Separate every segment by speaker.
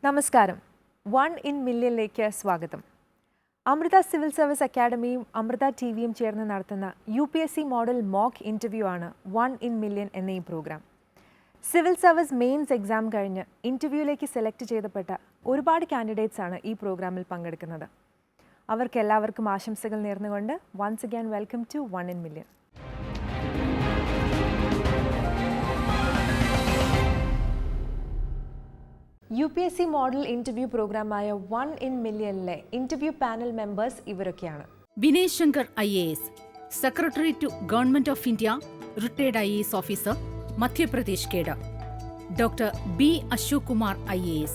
Speaker 1: നമസ്കാരം. 1 in Million-ലേക്ക് സ്വാഗതം. Amrita Civil Service Academy, Amrita TV ചേർന്ന് നടത്തുന്ന UPSC മോഡൽ മോക്ക് ഇന്റർവ്യൂ ആണ് 1 in Million എന്ന ഈ programme. Civil service mains exam കഴിഞ്ഞ് ഇന്റർവ്യൂയിലേക്ക് സെലക്ട് ചെയ്യപ്പെട്ട ഒരുപാട് കാൻഡിഡേറ്റ്സ് ആണ് ഈ പ്രോഗ്രാമിൽ പങ്കെടുക്കുന്നത്. അവർക്കെല്ലാവർക്കും ആശംസകൾ നേർന്നുകൊണ്ട് once again welcome to 1 in Million. UPSC model interview പ്രോഗ്രാമായ 1 in Million-ലെ ഇന്റർവ്യൂ പാനൽ മെമ്പേഴ്സ് ഇവരൊക്കെയാണ്.
Speaker 2: Vinay Shankar IAS, secretary to government of India, retired IAS officer, Madhya Pradesh cadre. Doctor B. Ashok Kumar IAS,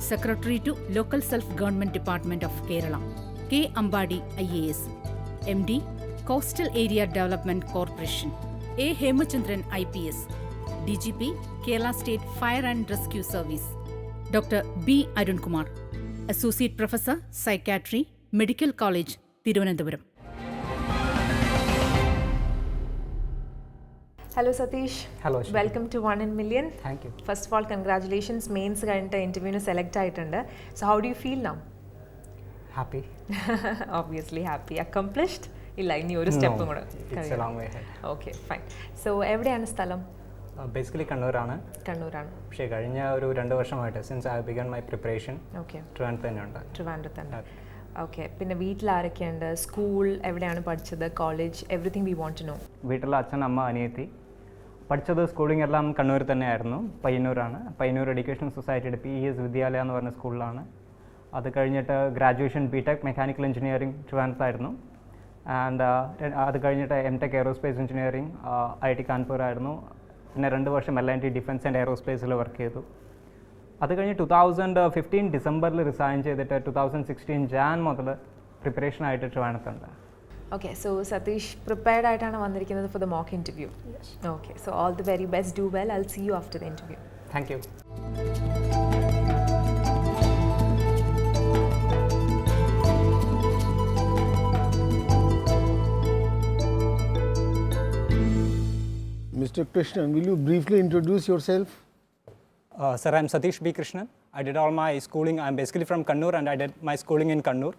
Speaker 2: secretary to local self government department of Kerala. K. Ambadi IAS, MD, coastal area development corporation. A. Hemachandran IPS, DGP, Kerala state fire and rescue service. Doctor B. Arunkumar, associate professor, psychiatry, medical college, Thiruvananthapuram.
Speaker 1: Hello Satish.
Speaker 3: Hello.
Speaker 1: Welcome to 1 in Million.
Speaker 3: Thank you.
Speaker 1: First of all, congratulations. Mains കഴിഞ്ഞിട്ട് ഇന്റർവ്യൂവിന് select ആയിട്ടുണ്ട്. So how do you feel now?
Speaker 3: Happy.
Speaker 1: Obviously happy. Accomplished? ഇല്ല, ഇനി ഒരു സ്റ്റെപ്പും കൂടെ.
Speaker 3: It's a long way ahead.
Speaker 1: Okay, fine. So എവിടെയാണ് സ്ഥലം?
Speaker 3: Basically കണ്ണൂരാണ്.
Speaker 1: കണ്ണൂരാണ്.
Speaker 3: പക്ഷേ കഴിഞ്ഞ ഒരു 2 വർഷമായിട്ട് since I begun my preparation ട്രിവാൻഡ്രത്ത് തന്നെയുണ്ട്.
Speaker 1: ട്രിവാൻഡ്രത്ത്. ഓക്കെ, പിന്നെ വീട്ടിൽ ആരൊക്കെയുണ്ട്? സ്കൂൾ എവിടെയാണ് പഠിച്ചത്? College, everything we want to know.
Speaker 3: വീട്ടിൽ അച്ഛൻ, അമ്മ, അനിയത്തി. പഠിച്ചത് സ്കൂളിംഗ് എല്ലാം കണ്ണൂർ തന്നെയായിരുന്നു. പയ്യന്നൂരാണ്. പയ്യന്നൂർ എഡ്യൂക്കേഷൻ സൊസൈറ്റിയുടെ PES വിദ്യാലയ എന്ന് പറഞ്ഞ സ്കൂളിലാണ്. അത് കഴിഞ്ഞിട്ട് ഗ്രാജുവേഷൻ BTech മെക്കാനിക്കൽ എഞ്ചിനീയറിംഗ് ട്രിവാൻഡ്രത്തായിരുന്നു. ആൻഡ് അത് കഴിഞ്ഞിട്ട് MTech aerospace engineering IIT Kanpur ആയിരുന്നു. പിന്നെ 2 വർഷം LNT ഡിഫൻസ് ആൻഡ് എയറോസ്പേസിൽ വർക്ക് ചെയ്തു. അത് കഴിഞ്ഞ് 2015 ഡിസംബറിൽ റിസൈൻ ചെയ്തിട്ട് 2016 ജാൻ മുതൽ പ്രിപ്പറേഷനായിട്ട് ട്രിവാൻഡ്രത്തുണ്ട്.
Speaker 1: ഓക്കെ, സോ സതീഷ് പ്രിപ്പയർഡ് ആയിട്ടാണ് വന്നിരിക്കുന്നത് for the mock interview. Okay, so all the very best, do well. I will see you after the interview.
Speaker 3: Thank you.
Speaker 4: Mr. Krishnan, will you briefly introduce yourself?
Speaker 3: Sir, I'm Satish B. Krishnan. I did all my schooling. I'm basically from Kannur and I did my schooling in Kannur.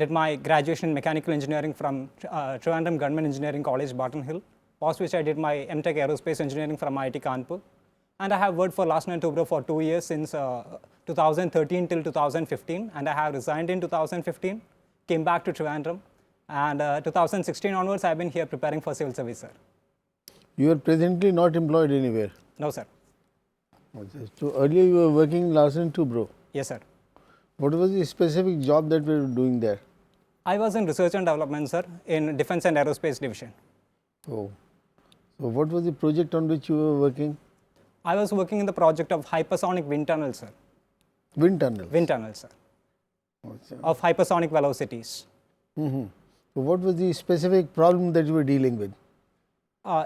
Speaker 3: Did my graduation in mechanical engineering from Trivandrum Government Engineering College, Barton Hill. Post which I did my MTech aerospace engineering from IIT Kanpur. And I have worked for Larsen & Toubro for 2 years since 2013 till 2015. And I have resigned in 2015, came back to Trivandrum. And 2016 onwards, I've been here preparing for civil service, sir.
Speaker 4: You are presently not employed anywhere?
Speaker 3: No, sir.
Speaker 4: So earlier you were working in Larsen & Toubro?
Speaker 3: Yes, sir.
Speaker 4: What was the specific job that you were doing there?
Speaker 3: I was in research and development, sir, in defense and aerospace division.
Speaker 4: Oh. So what was the project on which you were working?
Speaker 3: I was working in the project of hypersonic wind tunnel, sir.
Speaker 4: Wind tunnel?
Speaker 3: Wind tunnel, sir. Of hypersonic velocities.
Speaker 4: So what was the specific problem that you were dealing with?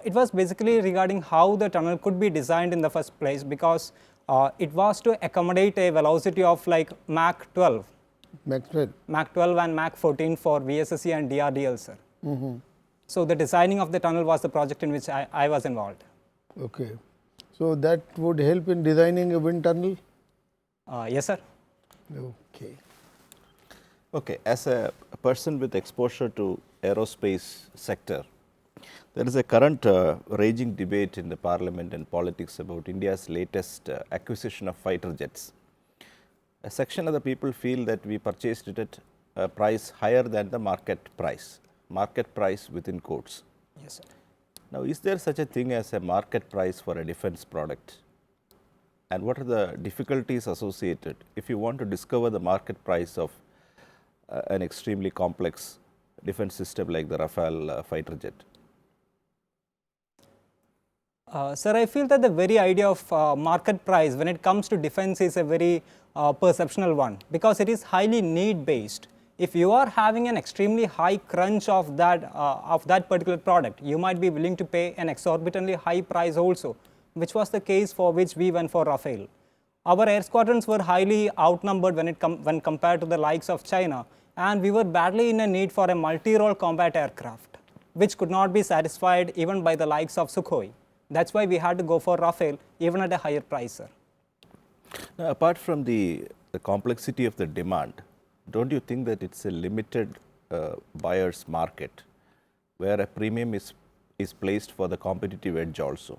Speaker 3: It was basically regarding how the tunnel could be designed in the first place, because it was to accommodate a velocity of like Mach 12.
Speaker 4: Mach 12?
Speaker 3: Mach 12 and Mach 14 for VSSC and DRDL, sir. So the designing of the tunnel was the project in which I was involved.
Speaker 4: Okay. So that would help in designing a wind tunnel?
Speaker 3: Yes, sir.
Speaker 4: Okay.
Speaker 5: Okay, as a person with exposure to aerospace sector, there is a current raging debate in the parliament and politics about India's latest acquisition of fighter jets. A section of the people feel that we purchased it at a price higher than the market price within quotes.
Speaker 3: Yes, sir.
Speaker 5: Now, is there such a thing as a market price for a defense product? And what are the difficulties associated if you want to discover the market price of an extremely complex defense system like the Rafale fighter jet?
Speaker 3: Sir, I feel that the very idea of market price when it comes to defense is a very perceptional one, because it is highly need based. If you are having an extremely high crunch of that particular product, you might be willing to pay an exorbitantly high price also, which was the case for which we went for Rafale. Our air squadrons were highly outnumbered when compared to the likes of China, and we were badly in a need for a multi-role combat aircraft, which could not be satisfied even by the likes of Sukhoi. That's why we had to go for Rafale even at a higher price, sir.
Speaker 5: Now, apart from the the complexity of the demand, don't you think that it's a limited buyer's market where a premium is placed for the competitive edge also?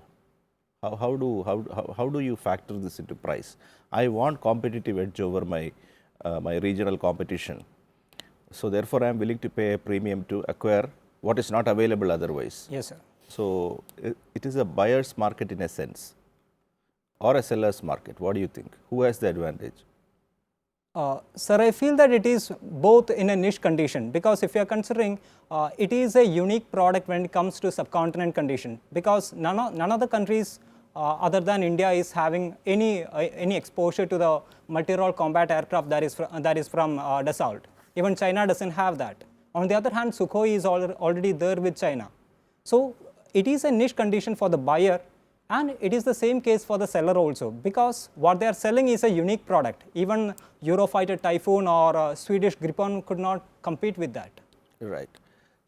Speaker 5: How do you factor this into price? I want competitive edge over my my regional competition, so therefore I am willing to pay a premium to acquire what is not available otherwise.
Speaker 3: Yes, sir.
Speaker 5: So it is a buyer's market in a sense, or a seller's market. What do you think? Who has the advantage?
Speaker 3: Sir, I feel that it is both in a niche condition, because if you are considering it is a unique product when it comes to subcontinent condition, because none of the countries other than India is having any exposure to the multi-role combat aircraft that is from Dassault. Even China doesn't have that. On the other hand, Sukhoi is already there with China. So it is a niche condition for the buyer, and it is the same case for the seller also, because what they are selling is a unique product. Even Eurofighter Typhoon or Swedish Gripen could not compete with that.
Speaker 5: Right.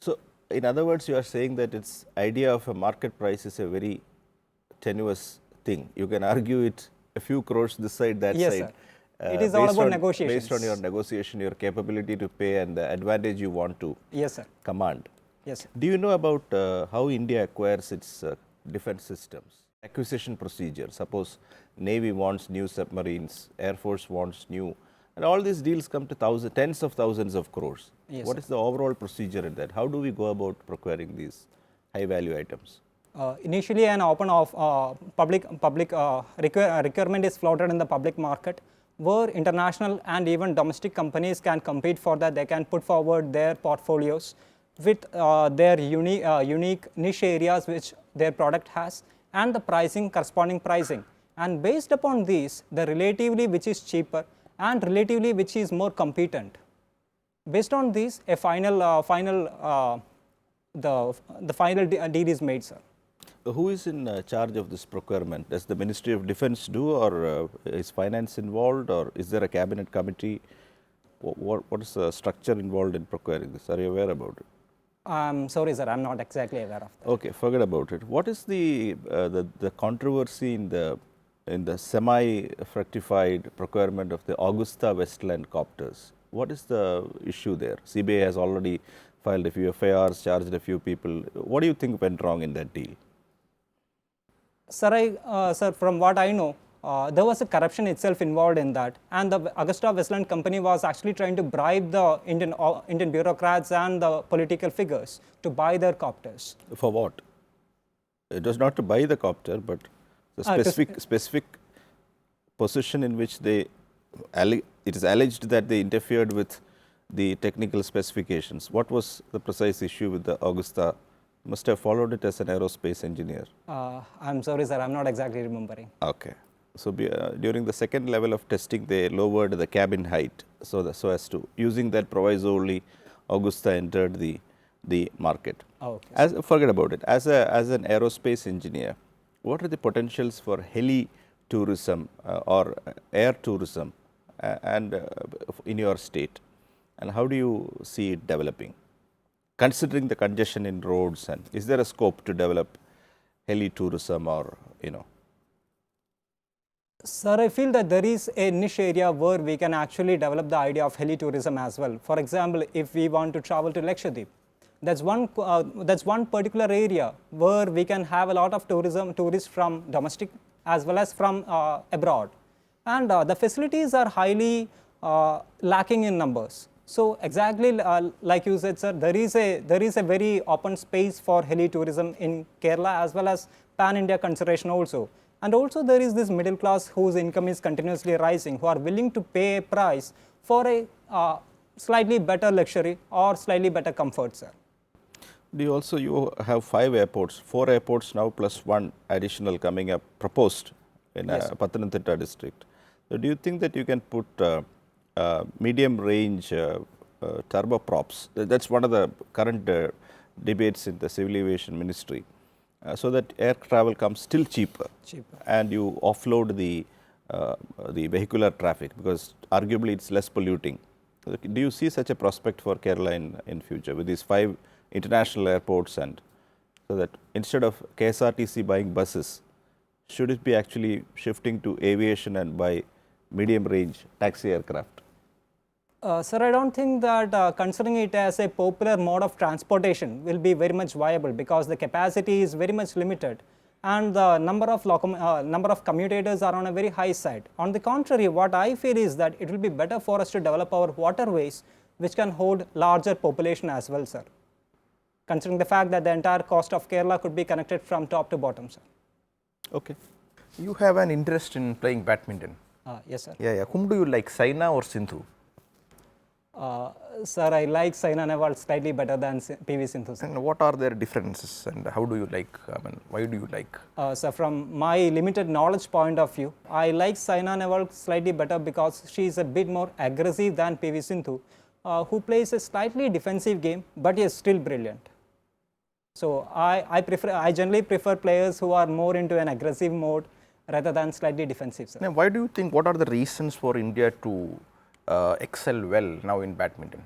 Speaker 5: So in other words, you are saying that its idea of a market price is a very tenuous thing. You can argue it a few crores this side, that
Speaker 3: Yes,
Speaker 5: side.
Speaker 3: sir. It is all about negotiations.
Speaker 5: Based on your negotiation, your capability to pay, and the advantage you want to
Speaker 3: Yes, sir.
Speaker 5: command.
Speaker 3: Yes, sir.
Speaker 5: Do you know about how India acquires its defense systems? Acquisition procedure. Suppose Navy wants new submarines, Air Force wants new, and all these deals come to tens of thousands of crores.
Speaker 3: Yes,
Speaker 5: what
Speaker 3: sir.
Speaker 5: is the overall procedure in that? How do we go about procuring these high value items?
Speaker 3: Initially, an open public requirement is floated in the public market, where international and even domestic companies can compete for that. They can put forward their portfolios with their unique niche areas which their product has, and the pricing, corresponding pricing. And based upon these, the relatively which is cheaper and relatively which is more competent. Based on these, a final deal is made, sir.
Speaker 5: Who is in charge of this procurement? Does the Ministry of Defense do, or is finance involved, or is there a cabinet committee? What is the structure involved in procuring this? Are you aware about it?
Speaker 3: I'm sorry, sir, I'm not exactly aware of that.
Speaker 5: Okay, forget about it. What is the controversy in the semi-fructified procurement of the Augusta Westland copters? What is the issue there? CBI has already filed a few FIRs, charged a few people. What do you think went wrong in that deal?
Speaker 3: Sir, sir, from what I know, there was a corruption itself involved in that, and the Augusta Westland company was actually trying to bribe the Indian bureaucrats and the political figures to buy their copters.
Speaker 5: For what? It was not to buy the copter, but the specific position in which it is alleged that they interfered with the technical specifications. What was the precise issue with the Augusta? You must have followed it as an aerospace engineer.
Speaker 3: I'm sorry, sir, I'm not exactly remembering.
Speaker 5: Okay. So during the second level of testing, they lowered the cabin height, so as to, using that proviso only, Augusta entered the market.
Speaker 3: Oh, okay.
Speaker 5: Forget about it. As an aerospace engineer, what are the potentials for heli tourism or air tourism and in your state, and how do you see it developing, considering the congestion in roads, and is there a scope to develop heli tourism, or
Speaker 3: Sir, I feel that there is a niche area where we can actually develop the idea of heli tourism as well. For example, if we want to travel to Lakshadweep, that's one particular area where we can have a lot of tourists from domestic as well as from abroad, and the facilities are highly lacking in numbers. So exactly like you said, sir, there is a very open space for heli tourism in Kerala as well as pan-India consideration also. And also there is this middle class whose income is continuously rising, who are willing to pay a price for a slightly better luxury or slightly better comfort, sir.
Speaker 5: You have 5 airports, 4 airports now plus 1 additional coming up, proposed in Pathanamthitta district. So do you think that you can put medium range turboprops? That's one of the current debates in the Civil Aviation Ministry. So that air travel comes still cheaper, and you offload the vehicular traffic, because arguably it's less polluting. Do you see such a prospect for Kerala in future with these 5 international airports, and so that instead of KSRTC buying buses, should it be actually shifting to aviation and buy medium range taxi aircraft?
Speaker 3: Sir, I don't think that considering it as a popular mode of transportation will be very much viable, because the capacity is very much limited and the number of commutators are on a very high side. On the contrary, what I feel is that it will be better for us to develop our waterways which can hold larger population as well, sir, considering the fact that the entire coast of Kerala could be connected from top to bottom, sir.
Speaker 6: Okay. You have an interest in playing badminton.
Speaker 3: Yes, sir.
Speaker 6: Yeah. Whom do you like, Saina or Sindhu?
Speaker 3: Sir, I like Saina Nehwal slightly better than PV Sindhu, sir.
Speaker 6: And what are their differences and how do you like, why do you like?
Speaker 3: So from my limited knowledge point of view, I like Saina Nehwal slightly better because she is a bit more aggressive than PV Sindhu, who plays a slightly defensive game but is still brilliant. So I generally prefer players who are more into an aggressive mode rather than slightly defensive, sir.
Speaker 6: Now, why do you think, what are the reasons for India to excel well now in badminton?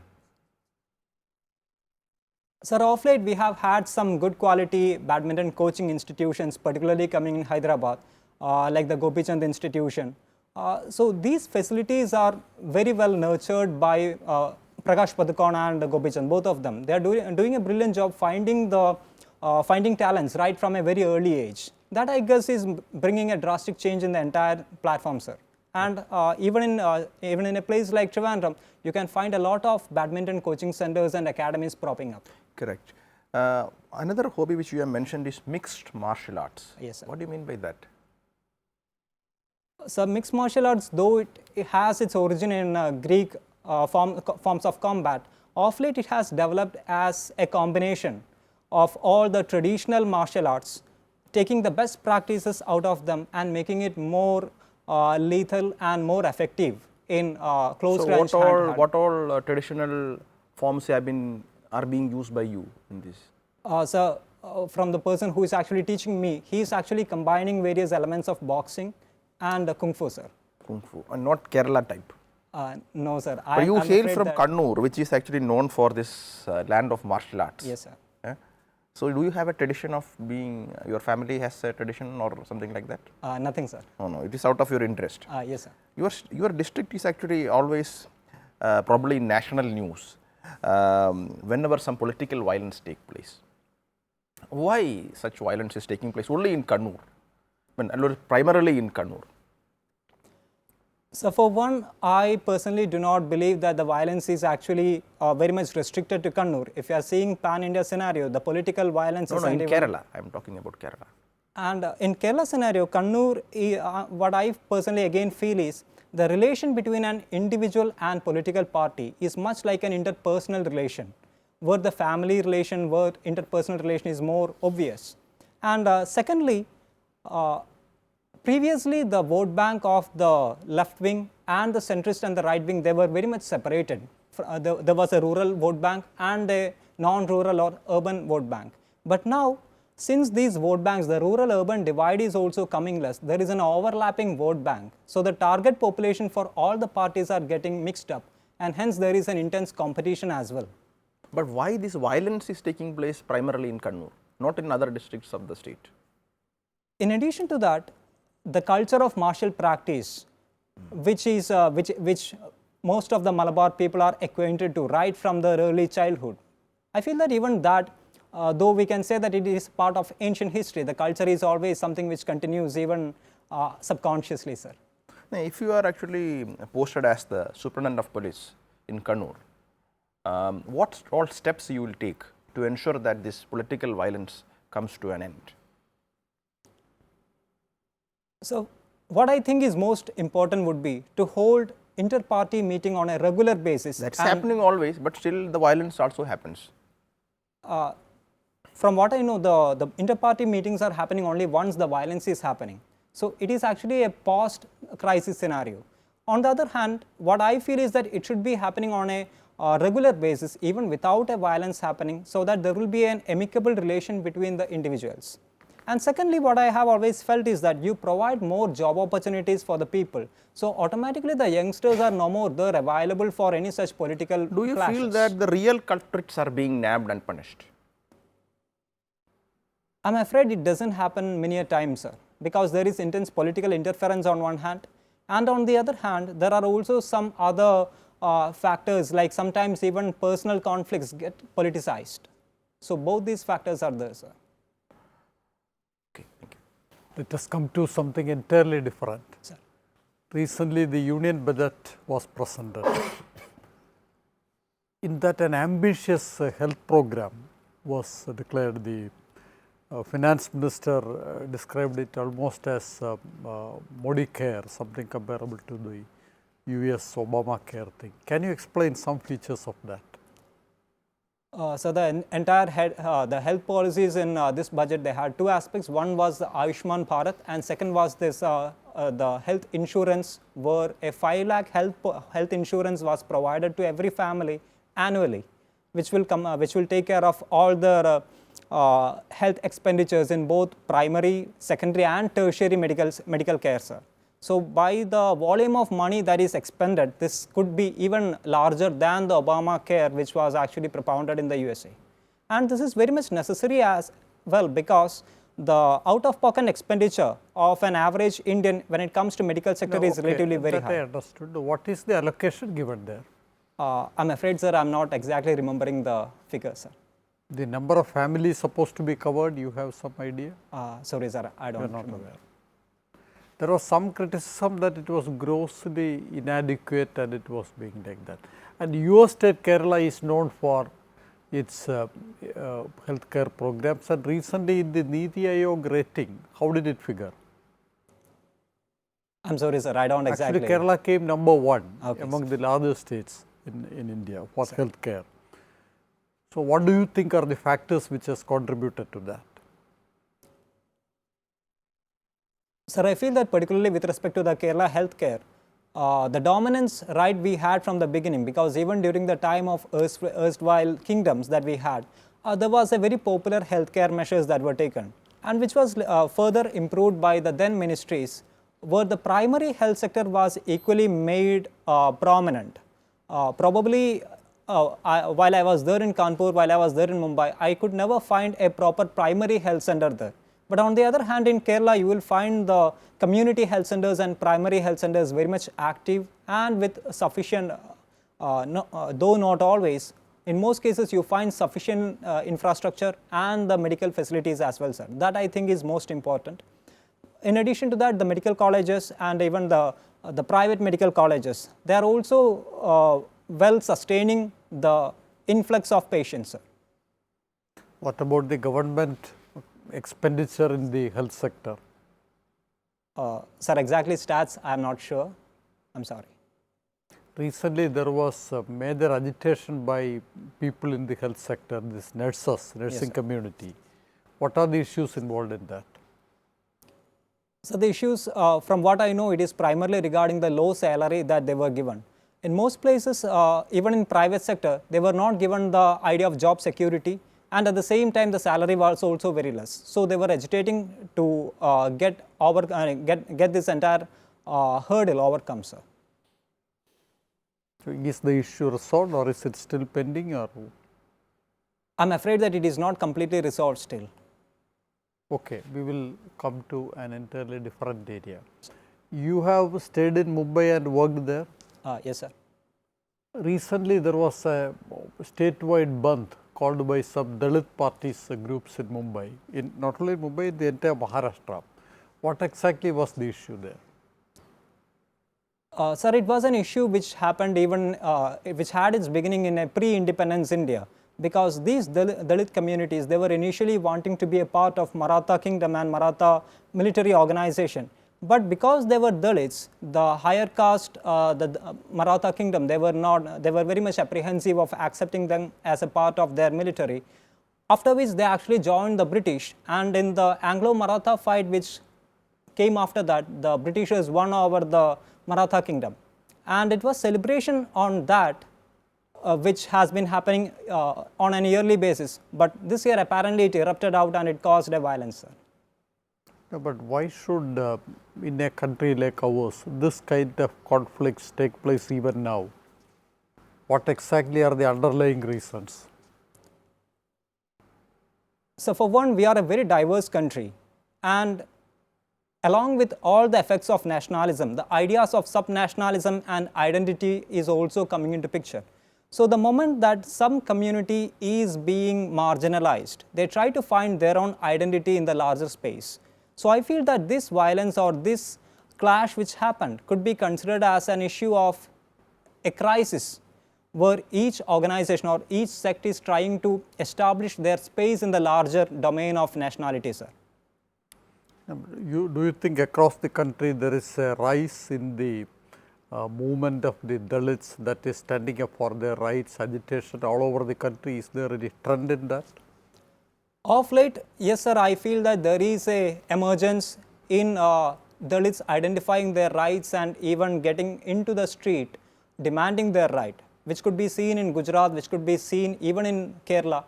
Speaker 3: Sir, of late we have had some good quality badminton coaching institutions, particularly coming in Hyderabad, like the Gopichand Institution. So these facilities are very well nurtured by Prakash Padukone and Gopichand, both of them. They are doing a brilliant job finding talents right from a very early age. That, I guess, is bringing a drastic change in the entire platform, sir. And even in a place like Trivandrum, you can find a lot of badminton coaching centers and academies propping up.
Speaker 6: Correct. Another hobby which you have mentioned is mixed martial arts.
Speaker 3: Yes, sir.
Speaker 6: What do you mean by that?
Speaker 3: So mixed martial arts, though it has its origin in Greek forms of combat, of late it has developed as a combination of all the traditional martial arts, taking the best practices out of them and making it more lethal and more effective in close range hand-to-hand.
Speaker 6: What all traditional forms are being used by you in this?
Speaker 3: So from the person who is actually teaching me, he is actually combining various elements of boxing and Kung Fu, sir.
Speaker 6: Kung Fu, and not Kerala type.
Speaker 3: No, sir.
Speaker 6: But you hail from Kannur, which is actually known for this land of martial arts.
Speaker 3: Yes, sir.
Speaker 6: Yeah? So do you have a tradition of being, your family has a tradition or something like that?
Speaker 3: Nothing, sir.
Speaker 6: No, it is out of your interest.
Speaker 3: Yes, sir.
Speaker 6: Your district is actually always probably in national news whenever some political violence take place. Why such violence is taking place only in Kannur? Primarily in Kannur.
Speaker 3: So for one, I personally do not believe that the violence is actually very much restricted to Kannur. If you are seeing pan-India scenario, the political violence is...
Speaker 6: No, in Kerala. I am talking about Kerala.
Speaker 3: And in Kerala scenario, Kannur, what I personally again feel is the relation between an individual and political party is much like an interpersonal relation, where the family relation, where interpersonal relation is more obvious. And secondly, previously the vote bank of the left wing and the centrist and the right wing, they were very much separated. There was a rural vote bank and a non-rural or urban vote bank. But now, since these vote banks, the rural-urban divide is also coming less, there is an overlapping vote bank. So the target population for all the parties are getting mixed up, and hence there is an intense competition as well.
Speaker 6: But why this violence is taking place primarily in Kannur, not in other districts of the state?
Speaker 3: In addition to that, the culture of martial practice, which most of the Malabar people are acquainted to right from their early childhood. I feel that even that, though we can say that it is part of ancient history, the culture is always something which continues even subconsciously, sir.
Speaker 6: Now, if you are actually posted as the Superintendent of Police in Kannur, what all steps you will take to ensure that this political violence comes to an end?
Speaker 3: So what I think is most important would be to hold inter-party meeting on a regular basis.
Speaker 6: That's happening always, but still the violence also happens.
Speaker 3: From what I know, the inter-party meetings are happening only once the violence is happening. So it is actually a post-crisis scenario. On the other hand, what I feel is that it should be happening on a regular basis, even without a violence happening, so that there will be an amicable relation between the individuals. And secondly, what I have always felt is that you provide more job opportunities for the people. So automatically the youngsters are no more there available for any such political
Speaker 6: Do you
Speaker 3: clashes.
Speaker 6: feel that the real culprits are being nabbed and punished?
Speaker 3: I'm afraid it doesn't happen many a time, sir, because there is intense political interference on one hand, And on the other hand, there are also some other factors, like sometimes even personal conflicts get politicized. So both these factors are there, sir.
Speaker 6: Okay, thank you.
Speaker 7: Let us come to something entirely different.
Speaker 3: Sir.
Speaker 7: Recently, the union budget was presented. In that, an ambitious health program was declared. The finance minister described it almost as Modi care, something comparable to the US Obamacare thing. Can you explain some features of that?
Speaker 3: So the entire the health policies in this budget, they had two aspects. One was the Ayushman Bharat, and second was this the health insurance, where a 5 lakh health insurance was provided to every family annually, which will take care of all the health expenditures in both primary, secondary, and tertiary medical care, sir. So by the volume of money that is expended, this could be even larger than the Obamacare, which was actually propounded in the USA. And this is very much necessary as well, because the out-of-pocket expenditure of an average Indian when it comes to medical sector is relatively very high.
Speaker 7: I understood. What is the allocation given there?
Speaker 3: I'm afraid, sir, I'm not exactly remembering the figure, sir.
Speaker 7: The number of families supposed to be covered, you have some idea?
Speaker 3: Sorry, sir, I don't
Speaker 7: You are not
Speaker 3: remember.
Speaker 7: aware. There was some criticism that it was grossly inadequate and it was being like that. And your state Kerala is known for its healthcare programs, and recently in the Niti Aayog rating, how did it figure?
Speaker 3: I'm sorry, sir, I don't exactly.
Speaker 7: Actually, Kerala came number 1
Speaker 3: Okay,
Speaker 7: among the largest states in India for healthcare. So what do you think are the factors which has contributed to that?
Speaker 3: Sir, I feel that particularly with respect to the Kerala healthcare, the dominance right we had from the beginning, because even during the time of erstwhile kingdoms that we had, there was a very popular healthcare measures that were taken, and which was further improved by the then ministries, where the primary health sector was equally made prominent. Probably while I was there in Kanpur, while I was there in Mumbai, I could never find a proper primary health center there. But on the other hand, in Kerala, you will find the community health centers and primary health centers very much active and with sufficient, though not always, in most cases you find sufficient infrastructure and the medical facilities as well, sir. That I think is most important. In addition to that, the medical colleges and even the private medical colleges, they are also well sustaining the influx of patients, sir.
Speaker 7: What about the government expenditure in the health sector?
Speaker 3: Sir, exactly stats, I am not sure. I'm sorry.
Speaker 7: Recently, there was a major agitation by people in the health sector, this nursing community. What are the issues involved in that?
Speaker 3: So the issues, from what I know, it is primarily regarding the low salary that they were given. In most places, even in private sector, they were not given the idea of job security, and at the same time the salary was also very less. So they were agitating to get this entire hurdle overcome, sir.
Speaker 7: So is the issue resolved, or is it still pending, or?
Speaker 3: I'm afraid that it is not completely resolved still.
Speaker 7: Okay, we will come to an entirely different area. You have stayed in Mumbai and worked there?
Speaker 3: Yes, sir.
Speaker 7: Recently, there was a statewide bandh called by some Dalit parties groups in Mumbai, in not only Mumbai, the entire Maharashtra. What exactly was the issue there?
Speaker 3: Sir, it was an issue which happened even, which had its beginning in a pre-independence India, because these Dalit communities, they were initially wanting to be a part of Maratha kingdom and Maratha military organization. But because they were Dalits, the higher caste, the Maratha kingdom, they were very much apprehensive of accepting them as a part of their military. After which they actually joined the British, and in the Anglo-Maratha fight which came after that, the Britishers won over the Maratha kingdom. And it was celebration on that which has been happening on an yearly basis. But this year apparently it erupted out and it caused a violence, sir.
Speaker 7: No, but why should in a country like ours, this kind of conflicts take place even now? What exactly are the underlying reasons?
Speaker 3: So for one, we are a very diverse country, and along with all the effects of nationalism, the ideas of subnationalism and identity is also coming into picture. So the moment that some community is being marginalized, they try to find their own identity in the larger space. So I feel that this violence or this clash which happened could be considered as an issue of a crisis where each organization or each sect is trying to establish their space in the larger domain of nationality, sir.
Speaker 7: Do you think across the country there is a rise in the movement of the Dalits that is standing up for their rights, agitation all over the country? Is there any trend in that?
Speaker 3: Of late, yes sir, I feel that there is a emergence in Dalits identifying their rights and even getting into the street demanding their right, which could be seen in Gujarat, which could be seen even in Kerala.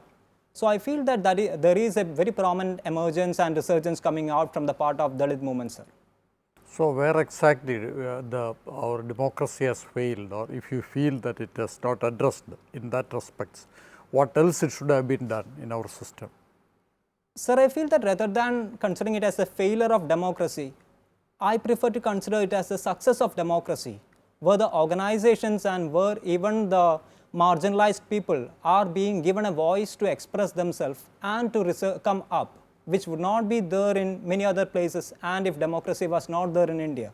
Speaker 3: So I feel that there is a very prominent emergence and resurgence coming out from the part of Dalit movement, sir.
Speaker 7: So where exactly our democracy has failed, or if you feel that it has not addressed in that respect, what else it should have been done in our system?
Speaker 3: Sir, I feel that rather than considering it as a failure of democracy, I prefer to consider it as a success of democracy, where the organizations and where even the marginalized people are being given a voice to express themselves and to come up, which would not be there in many other places and if democracy was not there in India.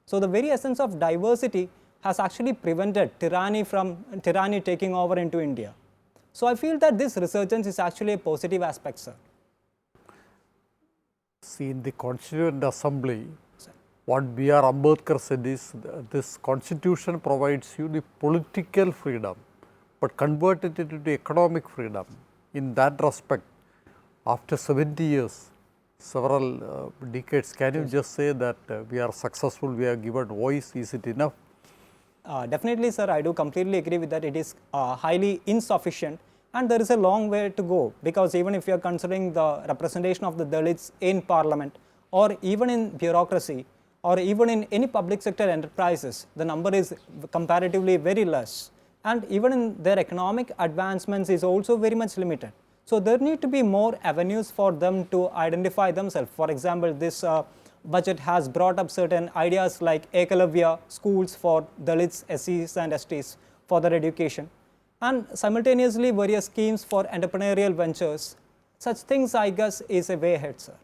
Speaker 3: So the very essence of diversity has actually prevented tyranny taking over into India. So I feel that this resurgence is actually a positive aspect, sir.
Speaker 7: See, in the Constituent Assembly, what B.R. Ambedkar said is this constitution provides you the political freedom, but convert it into economic freedom. In that respect, after 70 years, several decades, can you just say that we are successful, we have given voice, is it enough?
Speaker 3: Definitely, sir, I do completely agree with that. It is highly insufficient and there is a long way to go, because even if you are considering the representation of the Dalits in parliament or even in bureaucracy or even in any public sector enterprises, the number is comparatively very less. And even in their economic advancements is also very much limited. So there need to be more avenues for them to identify themselves. For example, this budget has brought up certain ideas like Ekalavya schools for Dalits, SCs and STs for their education, and simultaneously various schemes for entrepreneurial ventures. Such things, I guess, is a way ahead, sir.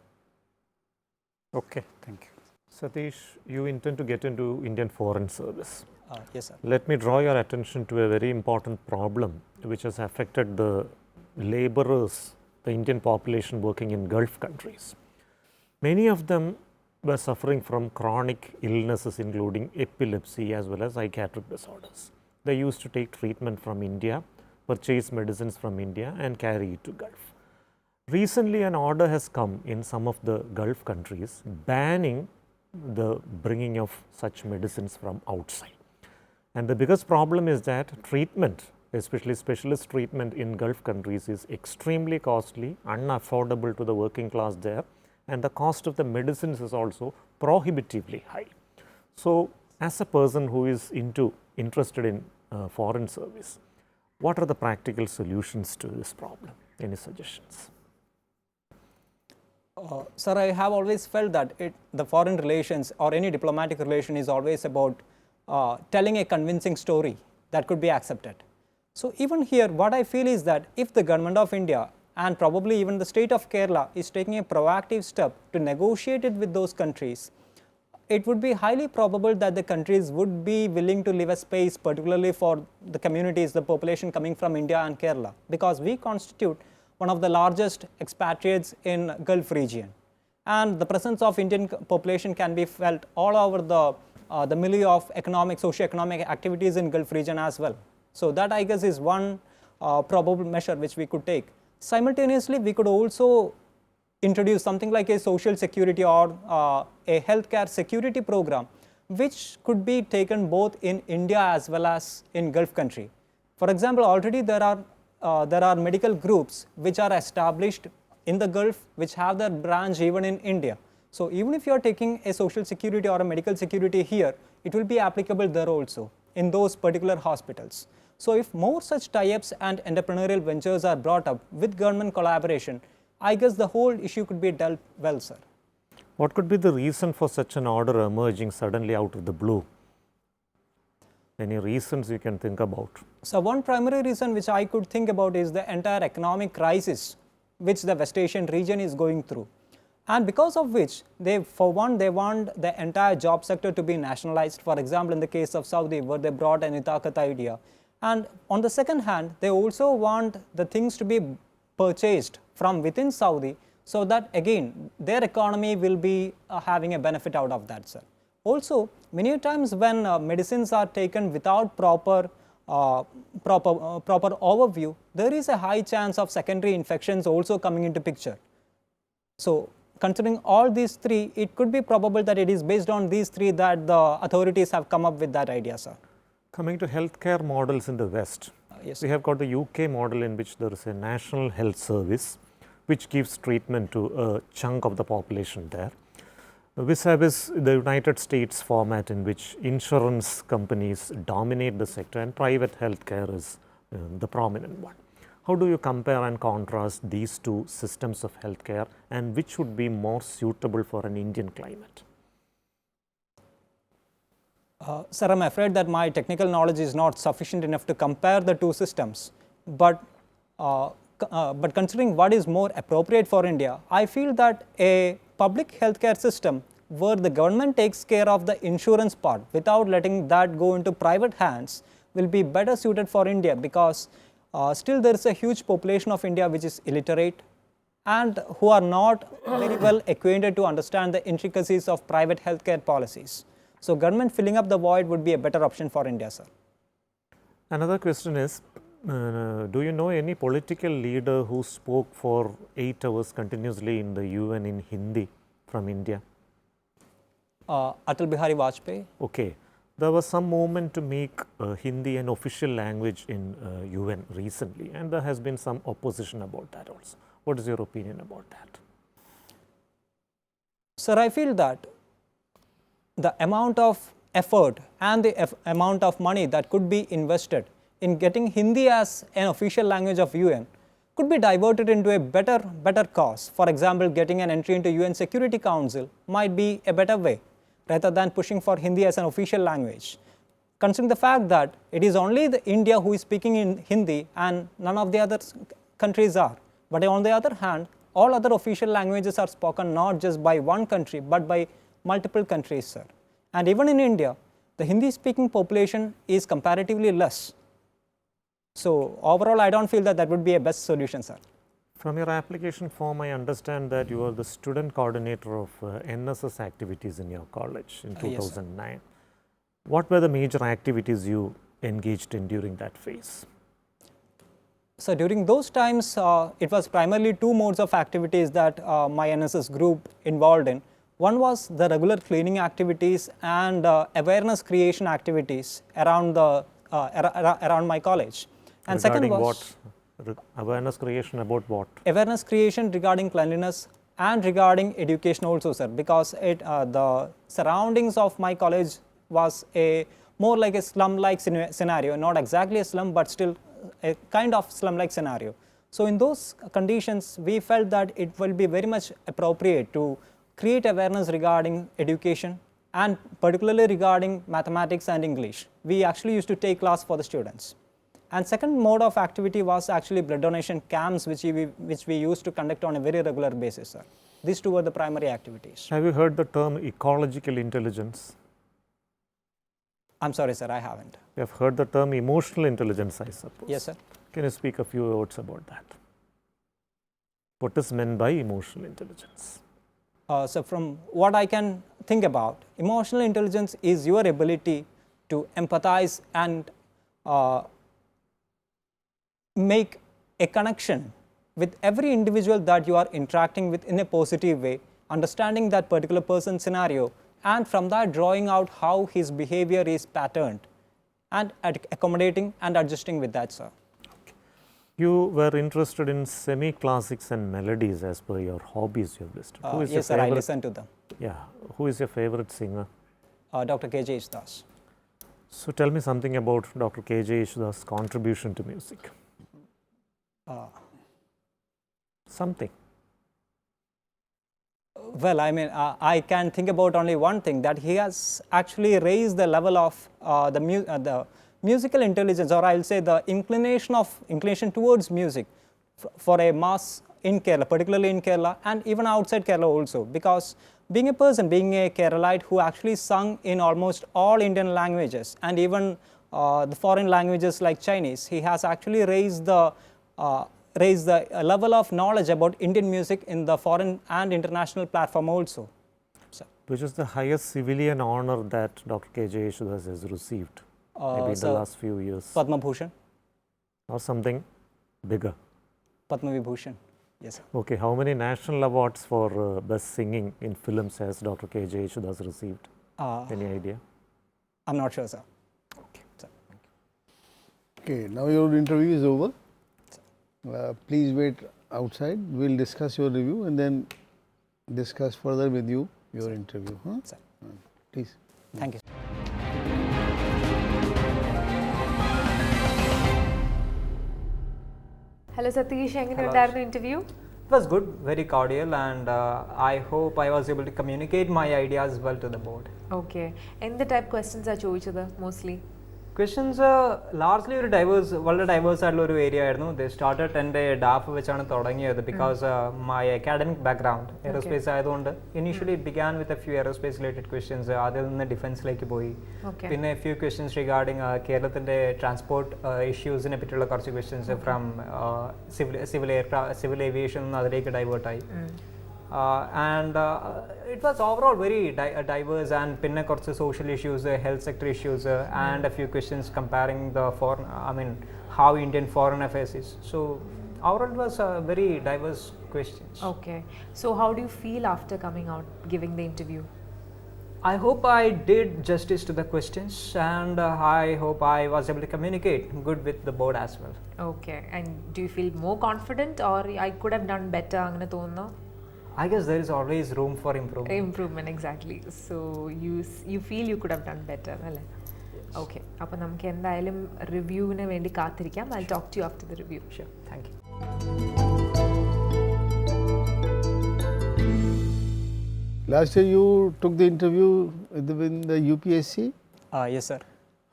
Speaker 7: Okay, thank you.
Speaker 8: Satish, you intend to get into Indian Foreign Service.
Speaker 3: Yes, sir.
Speaker 8: Let me draw your attention to a very important problem which has affected the laborers, the Indian population working in Gulf countries. Many of them were suffering from chronic illnesses including epilepsy as well as psychiatric disorders. They used to take treatment from India, purchase medicines from India and carry it to Gulf. Recently an order has come in some of the Gulf countries banning the bringing of such medicines from outside. And the biggest problem is that treatment, especially specialist treatment in Gulf countries, is extremely costly, unaffordable to the working class there, and the cost of the medicines is also prohibitively high. So as a person who is interested in foreign service, what are the practical solutions to this problem? Any suggestions?
Speaker 3: Sir, I have always felt that the foreign relations or any diplomatic relation is always about telling a convincing story that could be accepted. So even here, what I feel is that if the government of India and probably even the state of Kerala is taking a proactive step to negotiate it with those countries, it would be highly probable that the countries would be willing to leave a space, particularly for the communities, the population coming from India and Kerala, because we constitute one of the largest expatriates in Gulf region. And the presence of Indian population can be felt all over the milieu of socio-economic activities in Gulf region as well. So that, I guess, is one probable measure which we could take. Simultaneously, we could also introduce something like a social security or a healthcare security program, which could be taken both in India as well as in Gulf country. For example, already there are medical groups which are established in the Gulf, which have their branch even in India. So even if you are taking a social security or a medical security here, it will be applicable there also in those particular hospitals. So if more such tie-ups and entrepreneurial ventures are brought up with government collaboration, I guess the whole issue could be dealt well, sir.
Speaker 8: What could be the reason for such an order emerging suddenly out of the blue? Any reasons you can think about?
Speaker 3: So one primary reason which I could think about is the entire economic crisis which the West Asian region is going through. And because of which, for one, they want the entire job sector to be nationalized. For example, in the case of Saudi, where they brought an Itaqat idea. And on the second hand, they also want the things to be purchased from within Saudi, so that again, their economy will be having a benefit out of that, sir. Also, many times when medicines are taken without proper overview, there is a high chance of secondary infections also coming into picture. So, considering all these three, it could be probable that it is based on these three that the authorities have come up with that idea, sir.
Speaker 8: Coming to healthcare models in the West,
Speaker 3: Yes.
Speaker 8: we have got the UK model in which there is a national health service which gives treatment to a chunk of the population there. Vis-a-vis the United States format in which insurance companies dominate the sector and private healthcare is the prominent one. How do you compare and contrast these two systems of healthcare, and which would be more suitable for an Indian climate?
Speaker 3: Sir, I'm afraid that my technical knowledge is not sufficient enough to compare the two systems. But considering what is more appropriate for India, I feel that a public healthcare system where the government takes care of the insurance part without letting that go into private hands will be better suited for India, because still there is a huge population of India which is illiterate and who are not very well acquainted to understand the intricacies of private healthcare policies. So government filling up the void would be a better option for India, sir.
Speaker 8: Another question is, do you know any political leader who spoke for 8 hours continuously in the UN in Hindi from India?
Speaker 3: Atal Bihari Vajpayee.
Speaker 8: Okay. There was some movement to make Hindi an official language in UN recently, and there has been some opposition about that also. What is your opinion about that?
Speaker 3: Sir, I feel that the amount of effort and the amount of money that could be invested in getting Hindi as an official language of UN could be diverted into a better cause. For example, getting an entry into UN Security Council might be a better way, rather than pushing for Hindi as an official language. Considering the fact that it is only India who is speaking in Hindi and none of the other countries are. But on the other hand, all other official languages are spoken not just by one country but by multiple countries, sir. And even in India, the Hindi speaking population is comparatively less. So overall, I don't feel that that would be a best solution, sir.
Speaker 8: From your application form, I understand that you are the student coordinator of NSS activities in your college in 2009.
Speaker 3: Yes,
Speaker 8: what were the major activities you engaged in during that phase?
Speaker 3: So during those times, it was primarily two modes of activities that my NSS group involved in. One was the regular cleaning activities and awareness creation activities around around my college. And
Speaker 8: regarding
Speaker 3: second was
Speaker 8: what? Awareness creation about what?
Speaker 3: Awareness creation regarding cleanliness and regarding education also, sir, because the surroundings of my college was more like a slum-like scenario, not exactly a slum, but still a kind of slum-like scenario. So in those conditions, we felt that it will be very much appropriate to create awareness regarding education and particularly regarding mathematics and English. We actually used to take class for the students. And second mode of activity was actually blood donation camps, which we used to conduct on a very regular basis, sir. These two were the primary activities.
Speaker 8: Have you heard the term ecological intelligence?
Speaker 3: I'm sorry, sir, I haven't.
Speaker 8: You have heard the term emotional intelligence, I suppose.
Speaker 3: Yes, sir.
Speaker 8: Can you speak a few words about that? What is meant by emotional intelligence?
Speaker 3: So from what I can think about, emotional intelligence is your ability to empathize and make a connection with every individual that you are interacting with in a positive way, understanding that particular person's scenario, and from that drawing out how his behavior is patterned and accommodating and adjusting with that, sir.
Speaker 8: You were interested in semi-classics and melodies as per your hobbies you have listed. Who is
Speaker 3: Yes,
Speaker 8: your
Speaker 3: sir, I
Speaker 8: favorite?
Speaker 3: listen to them.
Speaker 8: Yeah. Who is your favorite singer?
Speaker 3: Dr. K.J. Ishdas.
Speaker 8: So tell me something about Dr. K.J. Ishdas' contribution to music.
Speaker 3: Uh,
Speaker 8: Something.
Speaker 3: Well, I mean, I can think about only one thing, that he has actually raised the level of the musical intelligence, or I'll say the inclination towards music for a mass in Kerala, particularly in Kerala and even outside Kerala also, because being a Keralite who actually sung in almost all Indian languages and even the foreign languages like Chinese, he has actually raised the level of knowledge about Indian music in the foreign and international platform also. So,
Speaker 8: Which is the highest civilian honor that Dr. K.J. Yeshudas has received maybe in the last few years?
Speaker 3: Padma Bhushan.
Speaker 8: Or something bigger?
Speaker 3: Padma Vibhushan. Yes, sir.
Speaker 8: Okay, how many national awards for best singing in films has Dr. K.J. Yeshudas received? Any idea?
Speaker 3: I'm not sure, sir.
Speaker 4: Okay, now your interview is over. Please wait outside. We'll discuss your review and then discuss further with you your interview. Huh?
Speaker 3: Sir.
Speaker 4: Please.
Speaker 3: Thank you.
Speaker 1: Hello Satheesh, എങ്ങനെയുണ്ടായിരുന്നു interview?
Speaker 9: It was good, very cordial, and I hope I was able to communicate my ideas well to the board.
Speaker 1: Okay, എന്ത് type questions ആ ചോദിച്ചത് mostly?
Speaker 9: Questions largely ഒരു വളരെ diverse ആയിട്ടുള്ള ഒരു area ആയിരുന്നു. ദേ started എൻ്റെ ഡാഫ് വെച്ചാണ് തുടങ്ങിയത് because my academic background aerospace ആയതുകൊണ്ട് initially it began with a few aerospace related questions. അതിൽ നിന്ന് ഡിഫൻസിലേക്ക് പോയി. പിന്നെ ഫ്യൂ ക്വസ്റ്റ്യൻസ് റിഗാർഡിങ് കേരളത്തിൻ്റെ ട്രാൻസ്പോർട്ട് ഇഷ്യൂസിനെ പറ്റിയുള്ള കുറച്ച് ക്വസ്റ്റ്യൻസ് ഫ്രം സിവിൽ ഏവിയേഷൻ അതിലേക്ക് ഡൈവേർട്ടായി. And it was overall very diverse, and pinna korchu social issues, health sector issues, and a few questions comparing the how Indian foreign affairs is. So overall it was very diverse questions.
Speaker 1: Okay, so how do you feel after coming out, giving the interview?
Speaker 9: I hope I did justice to the questions, and I hope I was able to communicate good with the board as well.
Speaker 1: Okay, and do you feel more confident, or I could have done better angane thonno?
Speaker 9: I guess there is always room for improvement.
Speaker 1: Improvement, exactly. So you feel you could have done better, alle? Okay, appo namukku endayalum review ne vendi kaathirikam. I'll talk to you after the review.
Speaker 9: Sure, thank you.
Speaker 4: Last year you took the interview in the UPSC.
Speaker 3: Yes, sir.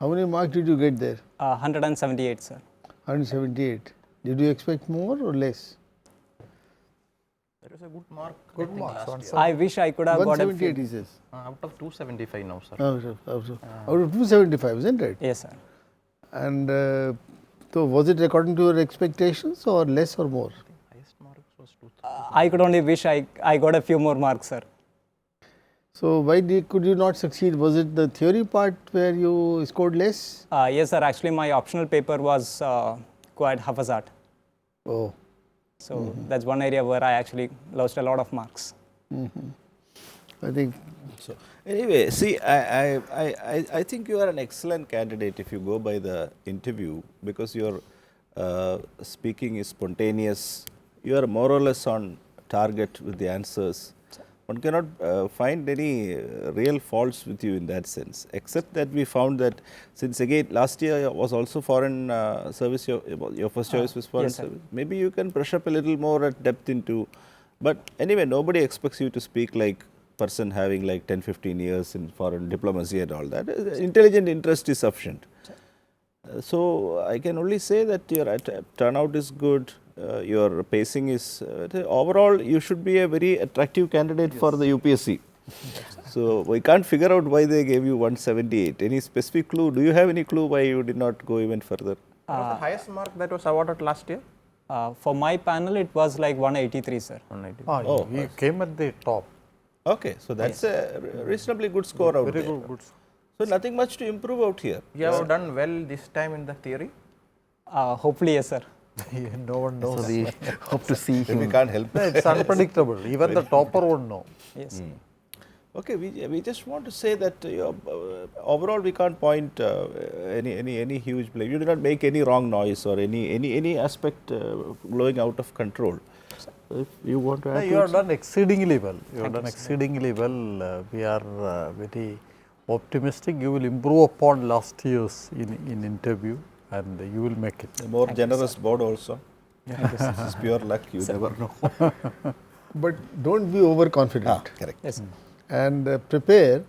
Speaker 4: How many marks did you get there?
Speaker 3: 178, sir.
Speaker 4: 178. Did you expect more or less?
Speaker 6: That is a good mark.
Speaker 4: Good marks.
Speaker 3: I wish I could have got a
Speaker 4: 178 he says.
Speaker 6: Out of 275 now, sir.
Speaker 4: Out of 275, isn't it?
Speaker 3: Yes, sir.
Speaker 4: And so was it according to your expectations or less or more?
Speaker 6: Highest marks was 2.
Speaker 3: I could only wish I got a few more marks, sir.
Speaker 4: So why could you not succeed? Was it the theory part where you scored less?
Speaker 3: Yes, sir. Actually, my optional paper was quite haphazard.
Speaker 4: Oh.
Speaker 3: So that's one area where I actually lost a lot of marks.
Speaker 4: I think
Speaker 5: so. Anyway, see, I think you are an excellent candidate if you go by the interview, because your speaking is spontaneous. You are more or less on target with the answers. One cannot find any real faults with you in that sense, except that we found that since again last year was also foreign service, your first choice was foreign
Speaker 3: yes,
Speaker 5: service. Maybe you can brush up a little more at depth into, but anyway, nobody expects you to speak like person having like 10-15 years in foreign diplomacy and all that. Intelligent interest is sufficient. So I can only say that your turnout is good. Your pacing is overall you should be a very attractive candidate for the UPSC. So we can't figure out why they gave you 178. Any specific clue? Do you have any clue why you did not go even further?
Speaker 6: What was the highest mark that was awarded last year?
Speaker 3: For my panel, it was like 183, sir.
Speaker 6: 180.
Speaker 7: He came at the top.
Speaker 5: Okay, so that's a reasonably good score out
Speaker 7: Very
Speaker 5: there.
Speaker 7: good.
Speaker 5: So nothing much to improve out here.
Speaker 6: You have done well this time in the theory.
Speaker 3: Hopefully, yes, sir.
Speaker 7: No one knows.
Speaker 6: So we hope to see
Speaker 5: We
Speaker 6: him.
Speaker 5: can't help.
Speaker 7: It's unpredictable. Even the topper won't know.
Speaker 3: Yes.
Speaker 5: Okay, we just want to say that overall we can't point any huge blame. You did not make any wrong noise or any aspect blowing out of control. So if you want to add
Speaker 7: You
Speaker 5: to
Speaker 7: have done exceedingly well. You have done exceedingly well. We are very optimistic. You will improve upon last year's in interview, and you will make it.
Speaker 5: a more generous board also. This is pure luck. You never know.
Speaker 4: but don't be overconfident.
Speaker 5: Correct.
Speaker 3: Yes, sir.
Speaker 4: And prepare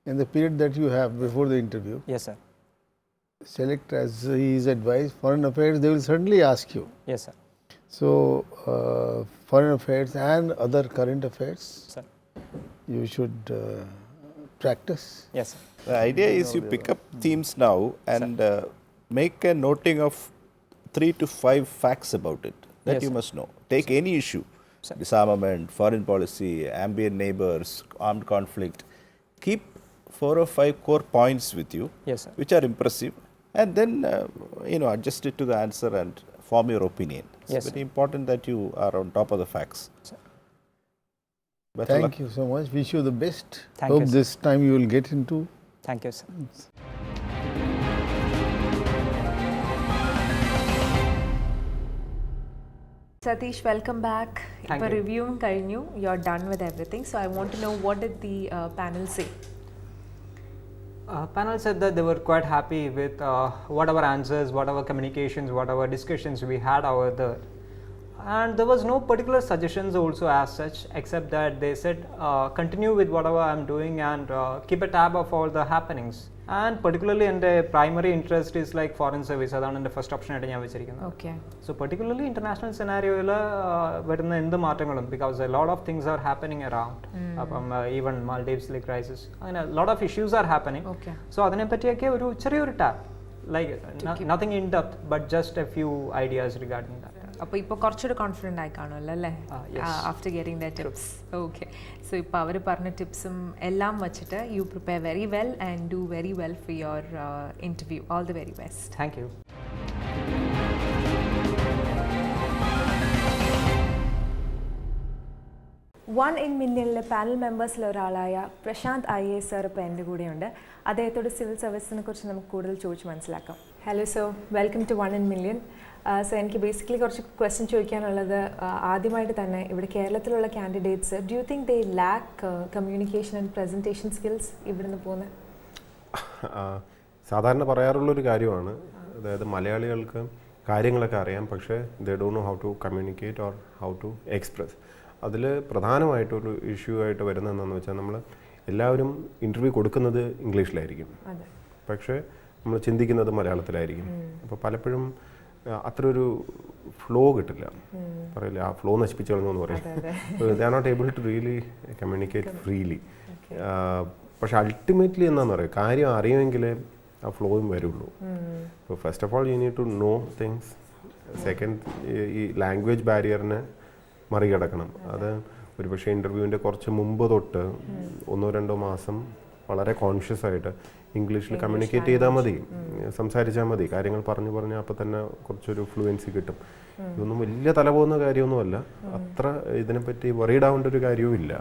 Speaker 4: in the period that you have before the interview.
Speaker 3: Yes, sir.
Speaker 4: Select, as he is advised, foreign affairs, they will certainly ask you.
Speaker 3: Yes, sir.
Speaker 4: So, foreign affairs and other current affairs,
Speaker 3: Sir.
Speaker 4: you should practice.
Speaker 3: Yes, sir.
Speaker 5: The idea is you pick up themes now and make a noting of 3 to 5 facts about it that
Speaker 3: Yes,
Speaker 5: you
Speaker 3: sir.
Speaker 5: must know. Take any issue,
Speaker 3: Sir.
Speaker 5: disarmament, foreign policy, ambient neighbors, armed conflict. Keep 4 or 5 core points with you,
Speaker 3: Yes, sir.
Speaker 5: which are impressive, and then adjust it to the answer and form your opinion. It's
Speaker 3: Yes,
Speaker 5: very
Speaker 3: sir.
Speaker 5: important that you are on top of the facts.
Speaker 3: Sir.
Speaker 5: Better
Speaker 4: Thank
Speaker 5: luck.
Speaker 4: you so much. Wish you the best.
Speaker 3: Thank
Speaker 4: Hope
Speaker 3: you, sir.
Speaker 4: this time you will get into.
Speaker 3: Thank you, sir.
Speaker 1: Satish, welcome back.
Speaker 9: Thank
Speaker 1: ഇപ്പോൾ
Speaker 9: you.
Speaker 1: റിവ്യൂവും കഴിഞ്ഞു, you are done with everything. So I want to know what did the panel say?
Speaker 9: Panel said that they were quite happy with whatever answers, whatever communications, whatever discussions we had over there. And there was no particular suggestions also as such, except that they said continue with whatever I'm doing and keep a tab of all the happenings. And particularly in the primary interest is like foreign service. അതാണ് എൻ്റെ first option ആയിട്ട് ഞാൻ വെച്ചിരിക്കുന്നത്.
Speaker 1: Okay.
Speaker 9: So particularly international സെനാരിയോയിൽ വരുന്ന എന്ത് മാറ്റങ്ങളും, because a lot of things are happening around. അപ്പം ഈവൻ മാൽഡീവ്സിലെ ക്രൈസിസ്, അങ്ങനെ lot of issues are happening.
Speaker 1: Okay.
Speaker 9: So അതിനെപ്പറ്റിയൊക്കെ ഒരു ചെറിയൊരു tap, like nothing in depth but just a few ideas regarding that.
Speaker 1: അപ്പോൾ ഇപ്പോൾ കുറച്ചുകൂടി കോൺഫിഡൻ്റ് ആയി കാണുമല്ലോ അല്ലേ, after getting the tips? Okay. So ഇപ്പോൾ അവർ പറഞ്ഞ ടിപ്സും എല്ലാം വച്ചിട്ട് you prepare very well and do very well for your interview. All the very best.
Speaker 9: Thank you.
Speaker 1: One in മില്യണിലെ പാനൽ മെമ്പേഴ്സിൽ ഒരാളായ പ്രശാന്ത് IAS സാർ ഇപ്പോൾ എൻ്റെ കൂടെയുണ്ട്. അദ്ദേഹത്തോട് സിവിൽ സർവീസിനെ കുറിച്ച് നമുക്ക് കൂടുതൽ ചോദിച്ച് മനസ്സിലാക്കാം. Hello sir, welcome to one in million. So എനിക്ക് ബേസിക്കലി കുറച്ച് ക്വസ്റ്റ്യൻ ചോദിക്കാനുള്ളത്, ആദ്യമായിട്ട് തന്നെ ഇവിടെ കേരളത്തിലുള്ള candidates, do you think they lack communication and presentation skills ഇവിടുന്ന് പോകുന്നത്?
Speaker 10: സാധാരണ പറയാറുള്ളൊരു കാര്യമാണ്, അതായത് മലയാളികൾക്ക് കാര്യങ്ങളൊക്കെ അറിയാം, പക്ഷേ they don't know how to communicate or how to express. അതിൽ പ്രധാനമായിട്ടൊരു ഇഷ്യൂ ആയിട്ട് വരുന്നത് എന്താണെന്ന് വെച്ചാൽ, നമ്മൾ എല്ലാവരും ഇൻ്റർവ്യൂ കൊടുക്കുന്നത് ഇംഗ്ലീഷിലായിരിക്കും, പക്ഷേ നമ്മൾ ചിന്തിക്കുന്നത് മലയാളത്തിലായിരിക്കും. അപ്പോൾ പലപ്പോഴും അത്ര ഒരു ഫ്ലോ കിട്ടില്ല, പറയില്ല ആ ഫ്ലോ നശിപ്പിച്ചു കളഞ്ഞു എന്ന് പറയും. They are not able to really communicate freely. പക്ഷെ അൾട്ടിമേറ്റ്ലി എന്താണെന്ന് പറയുക, കാര്യം അറിയുമെങ്കിലേ ആ ഫ്ലോയും വരുള്ളൂ. ഇപ്പോൾ first of all you need to know things. Second, ഈ ലാംഗ്വേജ് ബാരിയറിനെ മറികടക്കണം. അത് ഒരുപക്ഷെ ഇൻ്റർവ്യൂവിൻ്റെ കുറച്ച് മുമ്പ് തൊട്ട് 1-2 മാസം വളരെ കോൺഷ്യസ് ആയിട്ട് ഇംഗ്ലീഷിൽ കമ്മ്യൂണിക്കേറ്റ് ചെയ്താൽ മതി, സംസാരിച്ചാൽ മതി. കാര്യങ്ങൾ പറഞ്ഞ് അപ്പോൾ തന്നെ കുറച്ചൊരു ഫ്ലുവൻസി കിട്ടും. ഇതൊന്നും വലിയ തലപോകുന്ന കാര്യമൊന്നുമല്ല, അത്ര ഇതിനെപ്പറ്റി വറീഡ് ആവേണ്ട ഒരു കാര്യവും ഇല്ല.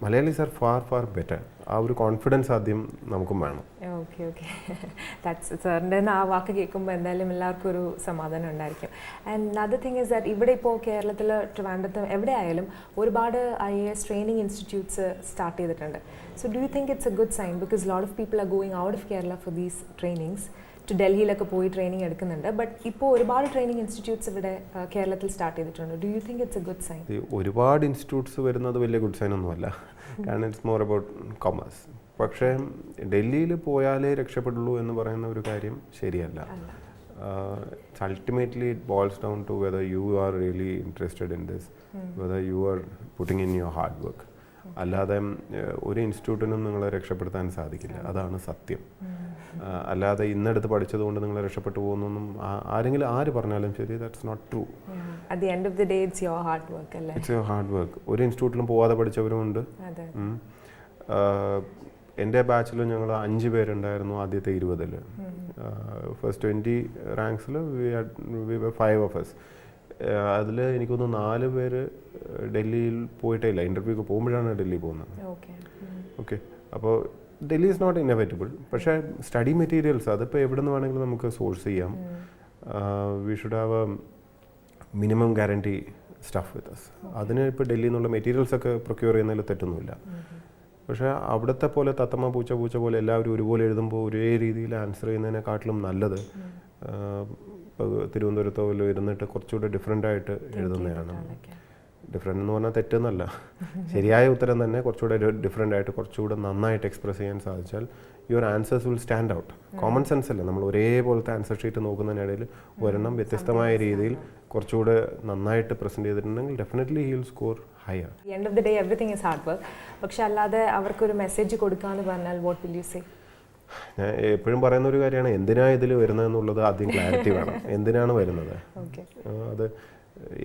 Speaker 10: Malayalis are far far better. ആ ഒരു കോൺഫിഡൻസ് ആദ്യം നമുക്കും വേണം.
Speaker 1: ഓക്കെ ഓക്കെ, ദാറ്റ്സ് സാറിൻ്റെ ആ വാക്ക് കേൾക്കുമ്പോൾ എന്തായാലും എല്ലാവർക്കും ഒരു സമാധാനം ഉണ്ടായിരിക്കും. And other thing is that ഇവിടെ ഇപ്പോൾ കേരളത്തിൽ ട്രിവാൻഡ്രത്ത് എവിടെ ആയാലും ഒരുപാട് IAS ട്രെയിനിങ് ഇൻസ്റ്റിറ്റ്യൂട്ട്സ് സ്റ്റാർട്ട് ചെയ്തിട്ടുണ്ട്. So do you think it's a good sign? Because lot of people are going out of Kerala for these trainings. To ഡൽഹിയിലൊക്കെ പോയി ട്രെയിനിങ് എടുക്കുന്നുണ്ട്. ബട്ട് ഇപ്പോൾ ഒരുപാട് ട്രെയിനിങ് ഇൻസ്റ്റിറ്റ്യൂട്ട്സ് ഇവിടെ കേരളത്തിൽ സ്റ്റാർട്ട് ചെയ്തിട്ടുണ്ട്. Do you think it's a good sign?
Speaker 10: ഒരുപാട് institutes വരുന്നത് വലിയ ഗുഡ് സൈൻ ഒന്നുമല്ല, കാരണം ഇറ്റ്സ് മോർ അബൌട്ട് കൊമേഴ്സ്. പക്ഷേ ഡൽഹിയിൽ പോയാലേ രക്ഷപ്പെടുള്ളൂ എന്ന് പറയുന്ന ഒരു കാര്യം ശരിയല്ല. Ultimately it boils down to whether you are really interested in this, whether you are putting in your hard work. അല്ലാതെ ഒരു ഇൻസ്റ്റിറ്റ്യൂട്ടിനും നിങ്ങളെ രക്ഷപ്പെടുത്താൻ സാധിക്കില്ല, അതാണ് സത്യം. അല്ലാതെ ഇന്നെടുത്ത് പഠിച്ചതുകൊണ്ട് നിങ്ങളെ രക്ഷപ്പെട്ടു പോകുന്നൊന്നും ആരെങ്കിലും ആര് പറഞ്ഞാലും ശരി, that's not true.
Speaker 1: At the end of the day, it's your hard work, അല്ലേ?
Speaker 10: It's your hard work. ഒരു ഇൻസ്റ്റിറ്റ്യൂട്ടിലും പോവാതെ പഠിച്ചവരുമുണ്ട്. എൻ്റെ ബാച്ചിൽ ഞങ്ങൾ 5 പേരുണ്ടായിരുന്നു ആദ്യത്തെ 20-ൽ. ഫസ്റ്റ് 20 റാങ്ക്സിൽ വി വർ 5 of us. അതിൽ എനിക്കൊന്ന് 4 പേര് ഡൽഹിയിൽ പോയിട്ടേ ഇല്ല, ഇൻ്റർവ്യൂക്ക് പോകുമ്പോഴാണ് ഡൽഹി പോകുന്നത്. ഓക്കെ, അപ്പോൾ ഡൽഹി ഈസ് നോട്ട് ഇന്നോവേറ്റബിൾ. പക്ഷേ സ്റ്റഡി മെറ്റീരിയൽസ് അതിപ്പോൾ എവിടെ നിന്ന് വേണമെങ്കിലും നമുക്ക് സോഴ്സ് ചെയ്യാം. We should have a minimum guarantee stuff with us. അതിന് ഇപ്പോൾ ഡൽഹിയിൽ നിന്നുള്ള മെറ്റീരിയൽസൊക്കെ പ്രൊക്യൂർ ചെയ്യുന്നതിൽ തെറ്റൊന്നുമില്ല. പക്ഷേ അവിടുത്തെ പോലെ തത്തമ്മ പൂച്ച പോലെ എല്ലാവരും ഒരുപോലെ എഴുതുമ്പോൾ ഒരേ രീതിയിൽ ആൻസർ ചെയ്യുന്നതിനെക്കാട്ടിലും നല്ലത് തിരുവനന്തപുരത്തോ വല്ലതും ഇരുന്നിട്ട് കുറച്ചുകൂടെ ഡിഫറെൻ്റ് ആയിട്ട് എഴുതുന്നതാണ്. ഡിഫറെൻ്റ് എന്ന് പറഞ്ഞാൽ തെറ്റെന്നല്ല, ശരിയായ ഉത്തരം തന്നെ കുറച്ചുകൂടെ ഡിഫറെൻ്റ് ആയിട്ട് കുറച്ചുകൂടെ നന്നായിട്ട് എക്സ്പ്രസ് ചെയ്യാൻ സാധിച്ചാൽ your answers will stand out. Common sense അല്ലേ, നമ്മൾ ഒരേപോലത്തെ ആൻസർ ഷീറ്റ് നോക്കുന്നതിനിടയിൽ ഒരെണ്ണം വ്യത്യസ്തമായ രീതിയിൽ കുറച്ചുകൂടെ നന്നായിട്ട് പ്രസൻറ്റ് ചെയ്തിട്ടുണ്ടെങ്കിൽ definitely he will score higher.
Speaker 1: End of the day everything is hard work. പക്ഷെ അല്ലാതെ അവർക്കൊരു മെസ്സേജ് കൊടുക്കാമെന്ന് പറഞ്ഞാൽ വാട്ട് വിൽ യു സേ?
Speaker 10: ഞാൻ എപ്പോഴും പറയുന്ന ഒരു കാര്യമാണ്, എന്തിനാണ് ഇതിൽ വരുന്നതെന്നുള്ളത് ആദ്യം ക്ലാരിറ്റി വേണം. എന്തിനാണ് വരുന്നത്, അത്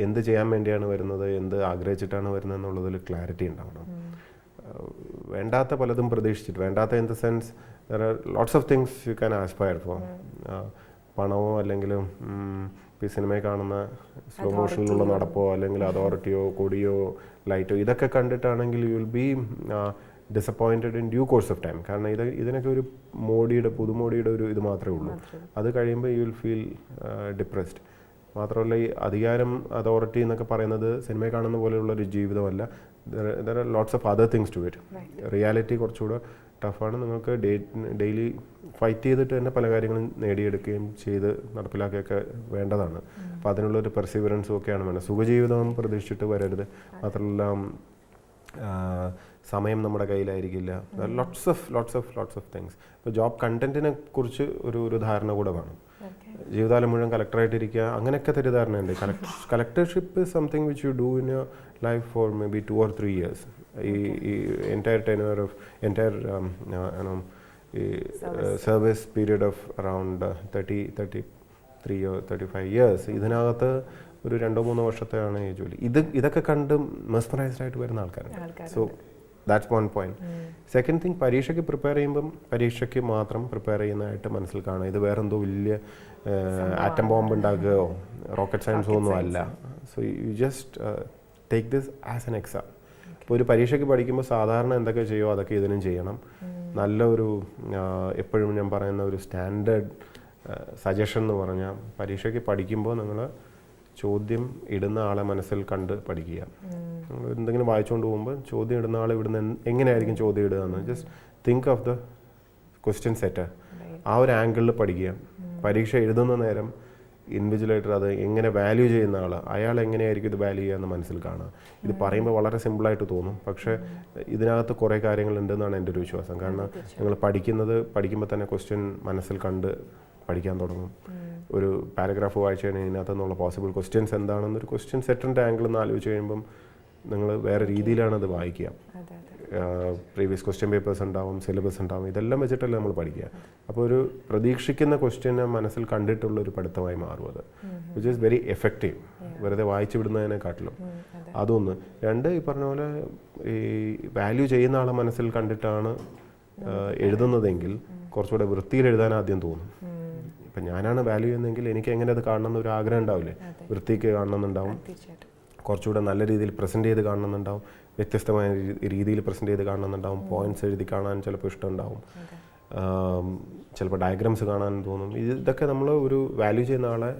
Speaker 10: എന്ത് ചെയ്യാൻ വേണ്ടിയാണ് വരുന്നത്, എന്ത് ആഗ്രഹിച്ചിട്ടാണ് വരുന്നത് എന്നുള്ളതിൽ ക്ലാരിറ്റി ഉണ്ടാവണം. വേണ്ടാത്ത പലതും പ്രതീക്ഷിച്ചിട്ട്, വേണ്ടാത്ത in the sense there are lots of things you can aspire for. പണമോ അല്ലെങ്കിൽ ഈ സിനിമയിൽ കാണുന്ന സ്ലോ മോഷനിലുള്ള നടപ്പോ അല്ലെങ്കിൽ അതോറിറ്റിയോ കൊടിയോ ലൈറ്റോ ഇതൊക്കെ കണ്ടിട്ടാണെങ്കിൽ you will be disappointed in due course of time. കാരണം ഇതിനൊക്കെ ഒരു പുതുമോടിയുടെ ഒരു ഇത് മാത്രമേ ഉള്ളൂ. അത് കഴിയുമ്പോൾ യു വിൽ ഫീൽ ഡിപ്രസ്ഡ്. മാത്രമല്ല ഈ അധികാരം, അതോറിറ്റി എന്നൊക്കെ പറയുന്നത് സിനിമയിൽ കാണുന്ന പോലെയുള്ള ഒരു ജീവിതമല്ല. There are lots of other things to it. Reality കുറച്ചുകൂടെ ടഫാണ്. നിങ്ങൾക്ക് ഡെയിലി ഫൈറ്റ് ചെയ്തിട്ട് തന്നെ പല കാര്യങ്ങളും നേടിയെടുക്കുകയും ചെയ്ത് നടപ്പിലാക്കുകയൊക്കെ വേണ്ടതാണ്. അപ്പോൾ അതിനുള്ളൊരു പെർസിവറൻസും ഒക്കെയാണ് വേണ്ടത്. സുഖജീവിതം പ്രതീക്ഷിച്ചിട്ട് വരരുത്. മാത്രമല്ല സമയം നമ്മുടെ കയ്യിലായിരിക്കില്ല. Lots of things. ഇപ്പോൾ ജോബ് കണ്ടന്റിനെ കുറിച്ച് ഒരു ധാരണ കൂടെ വേണം. ജീവിതകാലം മുഴുവൻ കളക്ടറായിട്ടിരിക്കുക അങ്ങനെയൊക്കെ തെറ്റിദ്ധാരണയുണ്ട്. Collectorship is something which you do in your life for maybe 2 or 3 years. ഈ entire tenure of entire service period of around 33 or 35 years. ഇതിനകത്ത് ഒരു 2-3 വർഷത്തെയാണ് ഈ ജോലി. ഇതൊക്കെ കണ്ട് മെസ്മറൈസ്ഡ് ആയിട്ട് വരുന്ന ആൾക്കാരുണ്ട്. So that's one point. Second thing, പരീക്ഷയ്ക്ക് പ്രിപ്പയർ ചെയ്യുമ്പം പരീക്ഷയ്ക്ക് മാത്രം പ്രിപ്പയർ ചെയ്യുന്നതായിട്ട് മനസ്സിൽ കാണുക. ഇത് വേറെന്തോ വലിയ ആറ്റം ബോംബ് ഉണ്ടാക്കുകയോ റോക്കറ്റ് സയൻസോ ഒന്നും അല്ല. So you just take this as an exam. ഇപ്പോൾ ഒരു പരീക്ഷയ്ക്ക് പഠിക്കുമ്പോൾ സാധാരണ എന്തൊക്കെ ചെയ്യുമോ അതൊക്കെ ഇതിനും ചെയ്യണം. നല്ലൊരു എപ്പോഴും ഞാൻ പറയുന്ന ഒരു സ്റ്റാൻഡേർഡ് സജഷൻ എന്ന് പറഞ്ഞാൽ, പരീക്ഷയ്ക്ക് പഠിക്കുമ്പോൾ നിങ്ങൾ ചോദ്യം ഇടുന്ന ആളെ മനസ്സിൽ കണ്ട് പഠിക്കുക. എന്തെങ്കിലും വായിച്ചുകൊണ്ട് പോകുമ്പോൾ ചോദ്യം ഇടുന്ന ആൾ ഇവിടുന്ന് എങ്ങനെയായിരിക്കും ചോദ്യം ഇടുക എന്ന് just think of the question setter. ആ ഒരു ആംഗിളിൽ പഠിക്കുക. പരീക്ഷ എഴുതുന്ന നേരം ഇൻവിജിലേറ്റർ അത് എങ്ങനെ വാല്യൂ ചെയ്യുന്ന ആൾ, അയാൾ എങ്ങനെയായിരിക്കും ഇത് വാല്യൂ ചെയ്യുക എന്ന് മനസ്സിൽ കാണുക. ഇത് പറയുമ്പോൾ വളരെ സിമ്പിളായിട്ട് തോന്നും, പക്ഷേ ഇതിനകത്ത് കുറേ കാര്യങ്ങളുണ്ടെന്നാണ് എൻ്റെ ഒരു വിശ്വാസം. കാരണം നിങ്ങൾ പഠിക്കുമ്പോൾ തന്നെ ക്വസ്റ്റ്യൻ മനസ്സിൽ കണ്ട് പഠിക്കാൻ തുടങ്ങും. ഒരു പാരഗ്രാഫ് വായിച്ചു കഴിഞ്ഞാൽ ഇതിനകത്ത് നിന്നുള്ള പോസിബിൾ ക്വസ്റ്റ്യൻസ് എന്താണെന്നൊരു ക്വസ്റ്റ്യൻ സെറ്ററിൻ്റെ ആംഗിൾ നിന്ന് ആലോചിച്ച് കഴിയുമ്പം നിങ്ങൾ വേറെ രീതിയിലാണ് അത് വായിക്കുക. പ്രീവിയസ് ക്വസ്റ്റ്യൻ പേപ്പേഴ്സ് ഉണ്ടാവും, സിലബസ് ഉണ്ടാവും, ഇതെല്ലാം വെച്ചിട്ടല്ലേ നമ്മൾ പഠിക്കുക. അപ്പോൾ ഒരു പ്രതീക്ഷിക്കുന്ന ക്വസ്റ്റ്യനെ മനസ്സിൽ കണ്ടിട്ടുള്ള ഒരു പഠിത്തമായി മാറും അത്, വിച്ച് ഈസ് വെരി എഫക്റ്റീവ്, വെറുതെ വായിച്ചു വിടുന്നതിനെക്കാട്ടിലും. അതൊന്ന്. രണ്ട്, ഈ പറഞ്ഞ പോലെ ഈ വാല്യൂ ചെയ്യുന്ന ആളെ മനസ്സിൽ കണ്ടിട്ടാണ് എഴുതുന്നതെങ്കിൽ കുറച്ചുകൂടെ വൃത്തിയിൽ എഴുതാൻ ആദ്യം തോന്നും. ഇപ്പം ഞാനാണ് വാല്യൂ ചെയ്യുന്നതെങ്കിൽ എനിക്ക് എങ്ങനെ അത് കാണണം എന്നൊരു ആഗ്രഹം ഉണ്ടാവില്ലേ? വൃത്തിക്ക് കാണണമെന്നുണ്ടാവും, കുറച്ചുകൂടെ നല്ല രീതിയിൽ പ്രസൻറ്റ് ചെയ്ത് കാണണമെന്നുണ്ടാവും, വ്യത്യസ്തമായ രീതിയിൽ പ്രസൻറ്റ് ചെയ്ത് കാണണമെന്നുണ്ടാവും, പോയിന്റ്സ് എഴുതി കാണാൻ ചിലപ്പോൾ ഇഷ്ടമുണ്ടാവും, ചിലപ്പോൾ ഡയഗ്രാംസ് കാണാൻ തോന്നും. ഇതൊക്കെ നമ്മൾ ഒരു വാല്യൂ ചെയ്യുന്ന ആളെ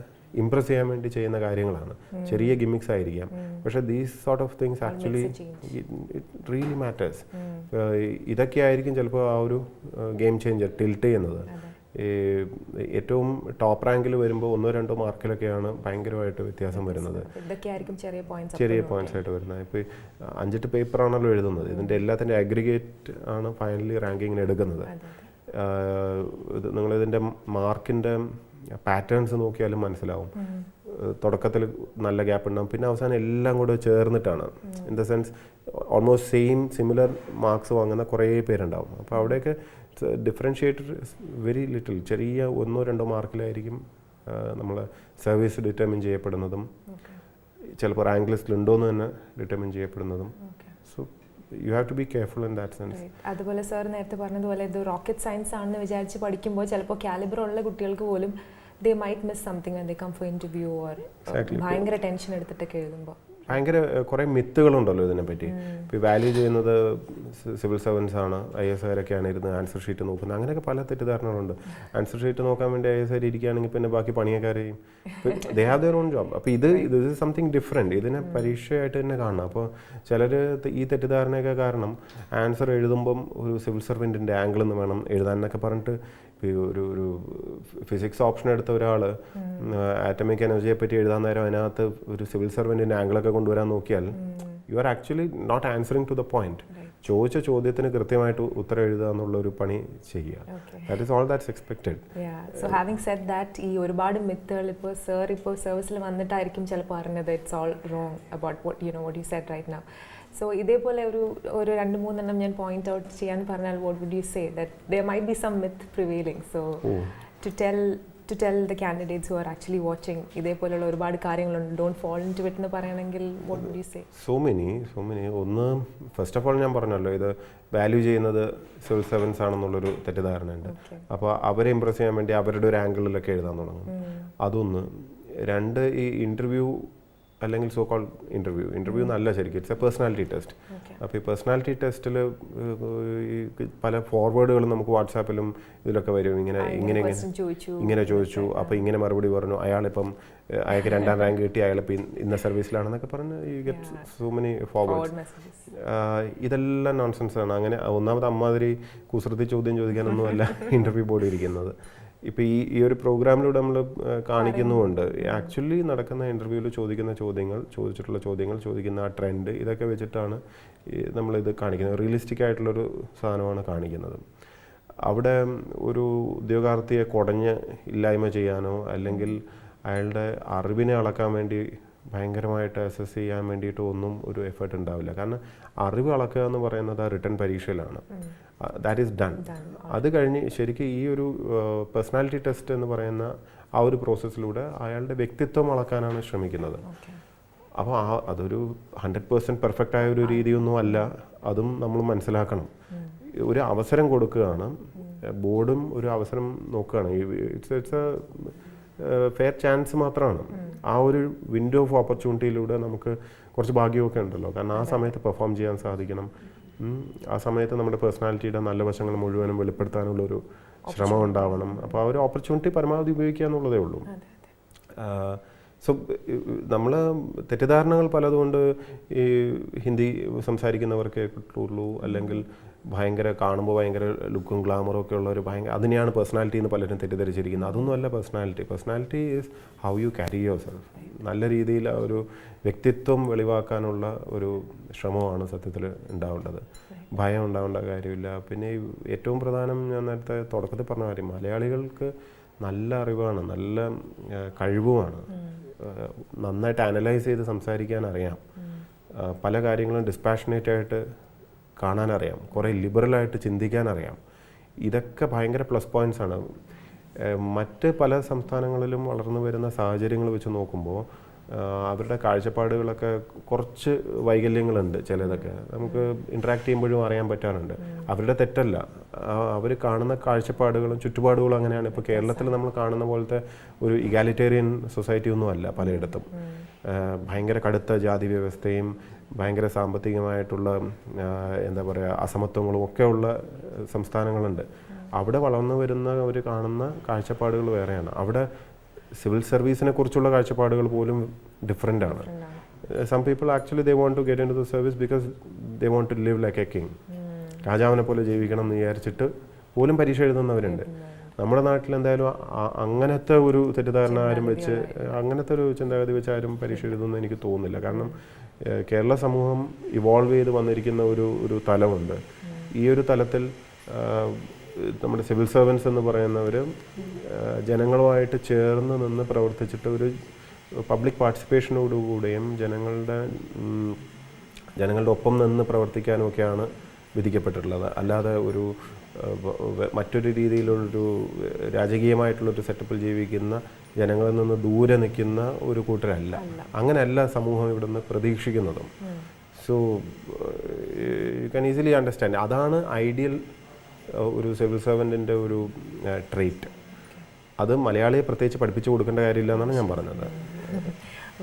Speaker 10: ഇംപ്രസ് ചെയ്യാൻ വേണ്ടി ചെയ്യുന്ന കാര്യങ്ങളാണ്. ചെറിയ ഗിമ്മിക്സ് ആയിരിക്കാം, പക്ഷേ these sort of things actually it really matters. ഇതൊക്കെ ആയിരിക്കും ചിലപ്പോൾ ആ ഒരു ഗെയിം ചേഞ്ചർ, ടിൽറ്റ് ചെയ്യുന്നത്. ഏറ്റവും ടോപ്പ് റാങ്കിൽ വരുമ്പോൾ 1-2 മാർക്കിലൊക്കെയാണ് ഭയങ്കരമായിട്ട് വ്യത്യാസം വരുന്നത്, ചെറിയ പോയിന്റ്സ് ആയിട്ട് വരുന്നത്. ഇപ്പോൾ 5-8 പേപ്പറാണല്ലോ എഴുതുന്നത്, ഇതിൻ്റെ എല്ലാത്തിൻ്റെ അഗ്രിഗേറ്റ് ആണ് ഫൈനലി റാങ്കിങ്ങിന് എടുക്കുന്നത്. നിങ്ങളിതിൻ്റെ മാർക്കിൻ്റെ പാറ്റേൺസ് നോക്കിയാലും മനസ്സിലാവും. തുടക്കത്തിൽ നല്ല ഗ്യാപ്പ് ഉണ്ടാവും, പിന്നെ അവസാനം എല്ലാം കൂടെ ചേർന്നിട്ടാണ്, in the sense almost similar marks വാങ്ങുന്ന കുറേ പേരുണ്ടാവും. അപ്പോൾ അവിടെയൊക്കെ ഡിഫറൻഷിയേറ്റർ വെരി ലിറ്റിൽ, ചെറിയ 1-2 മാർക്കിലായിരിക്കും നമ്മൾ സർവീസ് ഡിറ്റർമിൻ ചെയ്യപ്പെടുന്നതും ചിലപ്പോൾ റാങ്ക് ലിസ്റ്റിൽ ഉണ്ടോയെന്ന് തന്നെ ഡിറ്റർമിൻ ചെയ്യപ്പെടുന്നതും. So you have to be careful in that sense.
Speaker 1: അതുപോലെ സാർ നേരത്തെ പറഞ്ഞതുപോലെ ഇത് റോക്കറ്റ് സയൻസ് ആണെന്ന് വിചാരിച്ച് പഠിക്കുമ്പോൾ ചിലപ്പോൾ കാലിബർ ഉള്ള കുട്ടികൾക്ക് പോലും they might miss something when they come for interview or ഭയങ്കര ടെൻഷൻ എടുത്തിട്ടൊക്കെ എഴുതുമ്പോൾ
Speaker 10: ഭയങ്കര കുറേ മിത്തുകളുണ്ടല്ലോ ഇതിനെപ്പറ്റി. ഇപ്പോൾ വാല്യൂ ചെയ്യുന്നത് സിവിൽ സർവൻസ് ആണ്, IAS കാരൊക്കെയാണ് ഇരുന്ന് ആൻസർ ഷീറ്റ് നോക്കുന്നത്, അങ്ങനെയൊക്കെ പല തെറ്റിദ്ധാരണകളുണ്ട്. ആൻസർ ഷീറ്റ് നോക്കാൻ വേണ്ടി IAS ഇരിക്കുകയാണെങ്കിൽ പിന്നെ ബാക്കി പണിയക്കാരെയും they have their own job. അപ്പോൾ ഇത് ഇസ് സംതിങ് ഡിഫറെൻറ്റ്, ഇതിനെ പരീക്ഷയായിട്ട് തന്നെ കാണണം. അപ്പോൾ ചിലർ ഈ തെറ്റിദ്ധാരണയൊക്കെ കാരണം ആൻസർ എഴുതുമ്പം ഒരു സിവിൽ സർവൻറ്റിൻ്റെ ആംഗിൾ എന്ന് വേണം എഴുതാൻ എന്നൊക്കെ പറഞ്ഞിട്ട് ഒരു ഫിസിക്സ് ഓപ്ഷൻ എടുത്ത ഒരാൾ ആറ്റമിക് എനർജിയെ പറ്റി എഴുതാൻ നേരം അതിനകത്ത് ഒരു സിവിൽ സർവൻറ്റിൻ്റെ ആംഗിളൊക്കെ കൊണ്ടുവരാൻ നോക്കിയാൽ you are actually not answering to the point. ചോദിച്ച ചോദ്യത്തിന് കൃത്യമായിട്ട് ഉത്തരം എഴുതുക എന്നുള്ളൊരു പണി ചെയ്യുക. That is all that's expected.
Speaker 1: So having said that ഈ ഒരുപാട് മിത്തുകൾ ഇപ്പോൾ സർ ഇപ്പോൾ സർവീസിൽ വന്നിട്ടായിരിക്കും ചിലപ്പോൾ അറിഞ്ഞത് it's all wrong about what you said right now. So ഇതേപോലെ ഒരു 2-3 ഞാൻ പോയിന്റ് ഔട്ട് ചെയ്യാൻ പറഞ്ഞാൽ what would you say that there might be some myth prevailing, so to tell the candidates who are actually watching ഇതേപോലെയുള്ള ഒരുപാട് കാര്യങ്ങളുണ്ട്, don't fall into it എന്ന് പറയണമെങ്കിൽ what would you say?
Speaker 10: So many. ഒന്ന് first of all ഞാൻ പറഞ്ഞല്ലോ, ഇത് value ചെയ്യുന്നത് സിവിൽ സർവൻസ് ആണെന്നുള്ളൊരു തെറ്റിദ്ധാരണയുണ്ട്. അപ്പോൾ അവരെ ഇമ്പ്രസ് ചെയ്യാൻ വേണ്ടി അവരുടെ ഒരു ആംഗിളിലൊക്കെ എഴുതാൻ തുടങ്ങും. അതൊന്ന്. രണ്ട്, ഈ ഇൻ്റർവ്യൂ അല്ലെങ്കിൽ സോ കോൾഡ് ഇൻ്റർവ്യൂ എന്നല്ല ശരിക്കും, ഇറ്റ്സ് എ പേഴ്സണാലിറ്റി ടെസ്റ്റ്. അപ്പോൾ ഈ പേഴ്സണാലിറ്റി ടെസ്റ്റിൽ പല ഫോർവേഡുകളും നമുക്ക് വാട്സാപ്പിലും ഇതിലൊക്കെ വരും. ഇങ്ങനെ ചോദിച്ചു, അപ്പോൾ ഇങ്ങനെ മറുപടി പറഞ്ഞു, അയാൾക്ക് 2ാം റാങ്ക് കിട്ടി, അയാളിപ്പോൾ ഇന്ന സർവീസിലാണെന്നൊക്കെ പറഞ്ഞ് you get so many forwards. ഇതെല്ലാം നോൺസെൻസ് ആണ്. അങ്ങനെ ഒന്നാമത് അമ്മാതിരി കുസൃതി ചോദ്യം ചോദിക്കാനൊന്നുമല്ല ഇൻ്റർവ്യൂ ബോർഡ് ഇരിക്കുന്നത്. ഇപ്പോൾ ഈ ഒരു പ്രോഗ്രാമിലൂടെ നമ്മൾ കാണിക്കുന്നുമുണ്ട് ആക്ച്വലി നടക്കുന്ന ഇൻ്റർവ്യൂവിൽ ചോദിച്ചിട്ടുള്ള ചോദ്യങ്ങൾ, ചോദിക്കുന്ന ആ ട്രെൻഡ്, ഇതൊക്കെ വെച്ചിട്ടാണ് നമ്മളിത് കാണിക്കുന്നത്. റിയലിസ്റ്റിക് ആയിട്ടുള്ളൊരു സാധനമാണ് കാണിക്കുന്നത്. അവിടെ ഒരു ഉദ്യോഗാർത്ഥിയെ കുടഞ്ഞ് ഇല്ലായ്മ ചെയ്യാനോ അല്ലെങ്കിൽ അയാളുടെ അറിവിനെ അളക്കാൻ വേണ്ടി ഭയങ്കരമായിട്ട് അസസ് ചെയ്യാൻ വേണ്ടിയിട്ടോ ഒന്നും ഒരു എഫേർട്ട് ഉണ്ടാവില്ല. കാരണം അറിവ് അളക്കുക എന്ന് പറയുന്നത് ആ റിട്ടൺ പരീക്ഷയിലാണ്. That is done. അത് കഴിഞ്ഞ് ശരിക്കും ഈ ഒരു പേഴ്സണാലിറ്റി ടെസ്റ്റ് എന്ന് പറയുന്ന ആ ഒരു പ്രോസസ്സിലൂടെ അയാളുടെ വ്യക്തിത്വം അളക്കാനാണ് ശ്രമിക്കുന്നത്. അപ്പോൾ അതൊരു 100% പെർഫെക്റ്റ് ആയ ഒരു രീതിയൊന്നും അല്ല, അതും നമ്മൾ മനസ്സിലാക്കണം. ഒരു അവസരം കൊടുക്കുകയാണ്, ബോർഡും ഒരു അവസരം നോക്കുകയാണ്. ഇറ്റ്സ് ഫെയർ ചാൻസ് മാത്രമാണ്. ആ ഒരു വിൻഡോ ഓഫ് ഓപ്പർച്യൂണിറ്റിയിലൂടെ നമുക്ക് കുറച്ച് ഭാഗ്യമൊക്കെ ഉണ്ടല്ലോ. കാരണം ആ സമയത്ത് പെർഫോം ചെയ്യാൻ സാധിക്കണം. ആ സമയത്ത് നമ്മുടെ പേഴ്സണാലിറ്റിയുടെ നല്ല വശങ്ങൾ മുഴുവനും വെളിപ്പെടുത്താനുള്ളൊരു ശ്രമം ഉണ്ടാവണം. അപ്പോൾ ആ ഒരു ഓപ്പർച്യൂണിറ്റി പരമാവധി ഉപയോഗിക്കുക എന്നുള്ളതേ ഉള്ളൂ. സോ നമ്മൾ തെറ്റിദ്ധാരണകൾ പലതുകൊണ്ട് ഈ ഹിന്ദി സംസാരിക്കുന്നവർക്കേ കിട്ടുള്ളൂ, അല്ലെങ്കിൽ കാണുമ്പോൾ ഭയങ്കര ലുക്കും ഗ്ലാമറും ഒക്കെ ഉള്ള ഒരു അതിനെയാണ് പേഴ്സണാലിറ്റി എന്ന് പലരും തെറ്റിദ്ധരിച്ചിരിക്കുന്നത്. അതൊന്നുമല്ല personality is how you carry your self. നല്ല രീതിയിൽ ആ ഒരു വ്യക്തിത്വം വെളിവാക്കാനുള്ള ഒരു ശ്രമമാണ് സത്യത്തിൽ ഉണ്ടാവേണ്ടത്. ഭയം ഉണ്ടാവേണ്ട കാര്യമില്ല. പിന്നെ ഏറ്റവും പ്രധാനം, ഞാൻ നേരത്തെ തുടക്കത്തിൽ പറഞ്ഞ കാര്യം, മലയാളികൾക്ക് നല്ല അറിവാണ്, നല്ല കഴിവുമാണ്. നന്നായിട്ട് അനലൈസ് ചെയ്ത് സംസാരിക്കാൻ അറിയാം, പല കാര്യങ്ങളും ഡിസ്പാഷനേറ്റ് ആയിട്ട് കാണാനറിയാം, കുറേ ലിബറലായിട്ട് ചിന്തിക്കാനറിയാം. ഇതൊക്കെ ഭയങ്കര പ്ലസ് പോയിൻറ്റ്സ് ആണ്. മറ്റ് പല സംസ്ഥാനങ്ങളിലും വളർന്നു വരുന്ന സാഹചര്യങ്ങൾ വെച്ച് നോക്കുമ്പോൾ അവരുടെ കാഴ്ചപ്പാടുകളൊക്കെ കുറച്ച് വൈകല്യങ്ങളുണ്ട്. ചിലതൊക്കെ നമുക്ക് ഇൻട്രാക്ട് ചെയ്യുമ്പോഴും അറിയാൻ പറ്റാറുണ്ട്. അവരുടെ തെറ്റല്ല, അവർ കാണുന്ന കാഴ്ചപ്പാടുകളും ചുറ്റുപാടുകളും അങ്ങനെയാണ്. ഇപ്പോൾ കേരളത്തിൽ നമ്മൾ കാണുന്ന പോലത്തെ ഒരു ഇഗാലിറ്റേറിയൻ സൊസൈറ്റി ഒന്നും അല്ല പലയിടത്തും. ഭയങ്കര കടുത്ത ജാതി വ്യവസ്ഥയും ഭയങ്കര സാമ്പത്തികമായിട്ടുള്ള എന്താ പറയുക അസമത്വങ്ങളും ഒക്കെ ഉള്ള സംസ്ഥാനങ്ങളുണ്ട്. അവിടെ വളർന്നു വരുന്നവർ കാണുന്ന കാഴ്ചപ്പാടുകൾ വേറെയാണ്. അവിടെ സിവിൽ സർവീസിനെ കുറിച്ചുള്ള കാഴ്ചപ്പാടുകൾ പോലും ഡിഫറെൻ്റ് ആണ്. Some people actually they want to get into the service because they want to live like a king. രാജാവിനെ പോലെ ജീവിക്കണം എന്ന് വിചാരിച്ചിട്ട് പോലും പരീക്ഷ എഴുതുന്നവരുണ്ട്. നമ്മുടെ നാട്ടിൽ എന്തായാലും അങ്ങനത്തെ ഒരു തെറ്റിദ്ധാരണ ആരും വെച്ച്, അങ്ങനത്തെ ഒരു ചിന്താഗതി വെച്ച് ആരും പരീക്ഷ എഴുതുമെന്ന് എനിക്ക് തോന്നുന്നില്ല. കാരണം കേരള സമൂഹം ഇവോൾവ് ചെയ്ത് വന്നിരിക്കുന്ന ഒരു തലമുണ്ട്. ഈ ഒരു തലത്തിൽ നമ്മുടെ സിവിൽ സർവൻസ് എന്ന് പറയുന്നവർ ജനങ്ങളുമായിട്ട് ചേർന്ന് നിന്ന് പ്രവർത്തിച്ചിട്ട് ഒരു പബ്ലിക് പാർട്ടിസിപ്പേഷനോടുകൂടെയും ജനങ്ങളുടെ ഒപ്പം നിന്ന് പ്രവർത്തിക്കാനുമൊക്കെയാണ് വിധിക്കപ്പെട്ടിട്ടുള്ളത്. അല്ലാതെ മറ്റൊരു രീതിയിലുള്ളൊരു രാജകീയമായിട്ടുള്ളൊരു സെറ്റപ്പിൽ ജീവിക്കുന്ന, ജനങ്ങളിൽ നിന്ന് ദൂരെ നിൽക്കുന്ന ഒരു കൂട്ടരല്ല. അങ്ങനെയല്ല സമൂഹം ഇവിടെ നിന്ന് പ്രതീക്ഷിക്കുന്നതും. So you can easily understand. അതാണ് ഐഡിയൽ ഒരു സിവിൽ സർവൻറ്റിൻ്റെ ഒരു ട്രെയ്റ്റ്. അത് മലയാളിയെ പ്രത്യേകിച്ച് പഠിപ്പിച്ചു കൊടുക്കേണ്ട കാര്യമില്ല എന്നാണ് ഞാൻ പറഞ്ഞത്.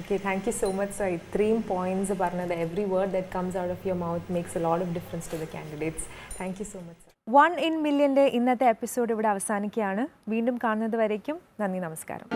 Speaker 1: Okay, thank you so much, sir. 3 points പറഞ്ഞത്, every word that comes out of your mouth makes a lot of difference to the candidates. Thank you so much, sir. 1 in Millionന്റെ ഇന്നത്തെ എപ്പിസോഡ് ഇവിടെ അവസാനിക്കുകയാണ്. വീണ്ടും കാണുന്നത് വരേക്കും നന്ദി, നമസ്കാരം.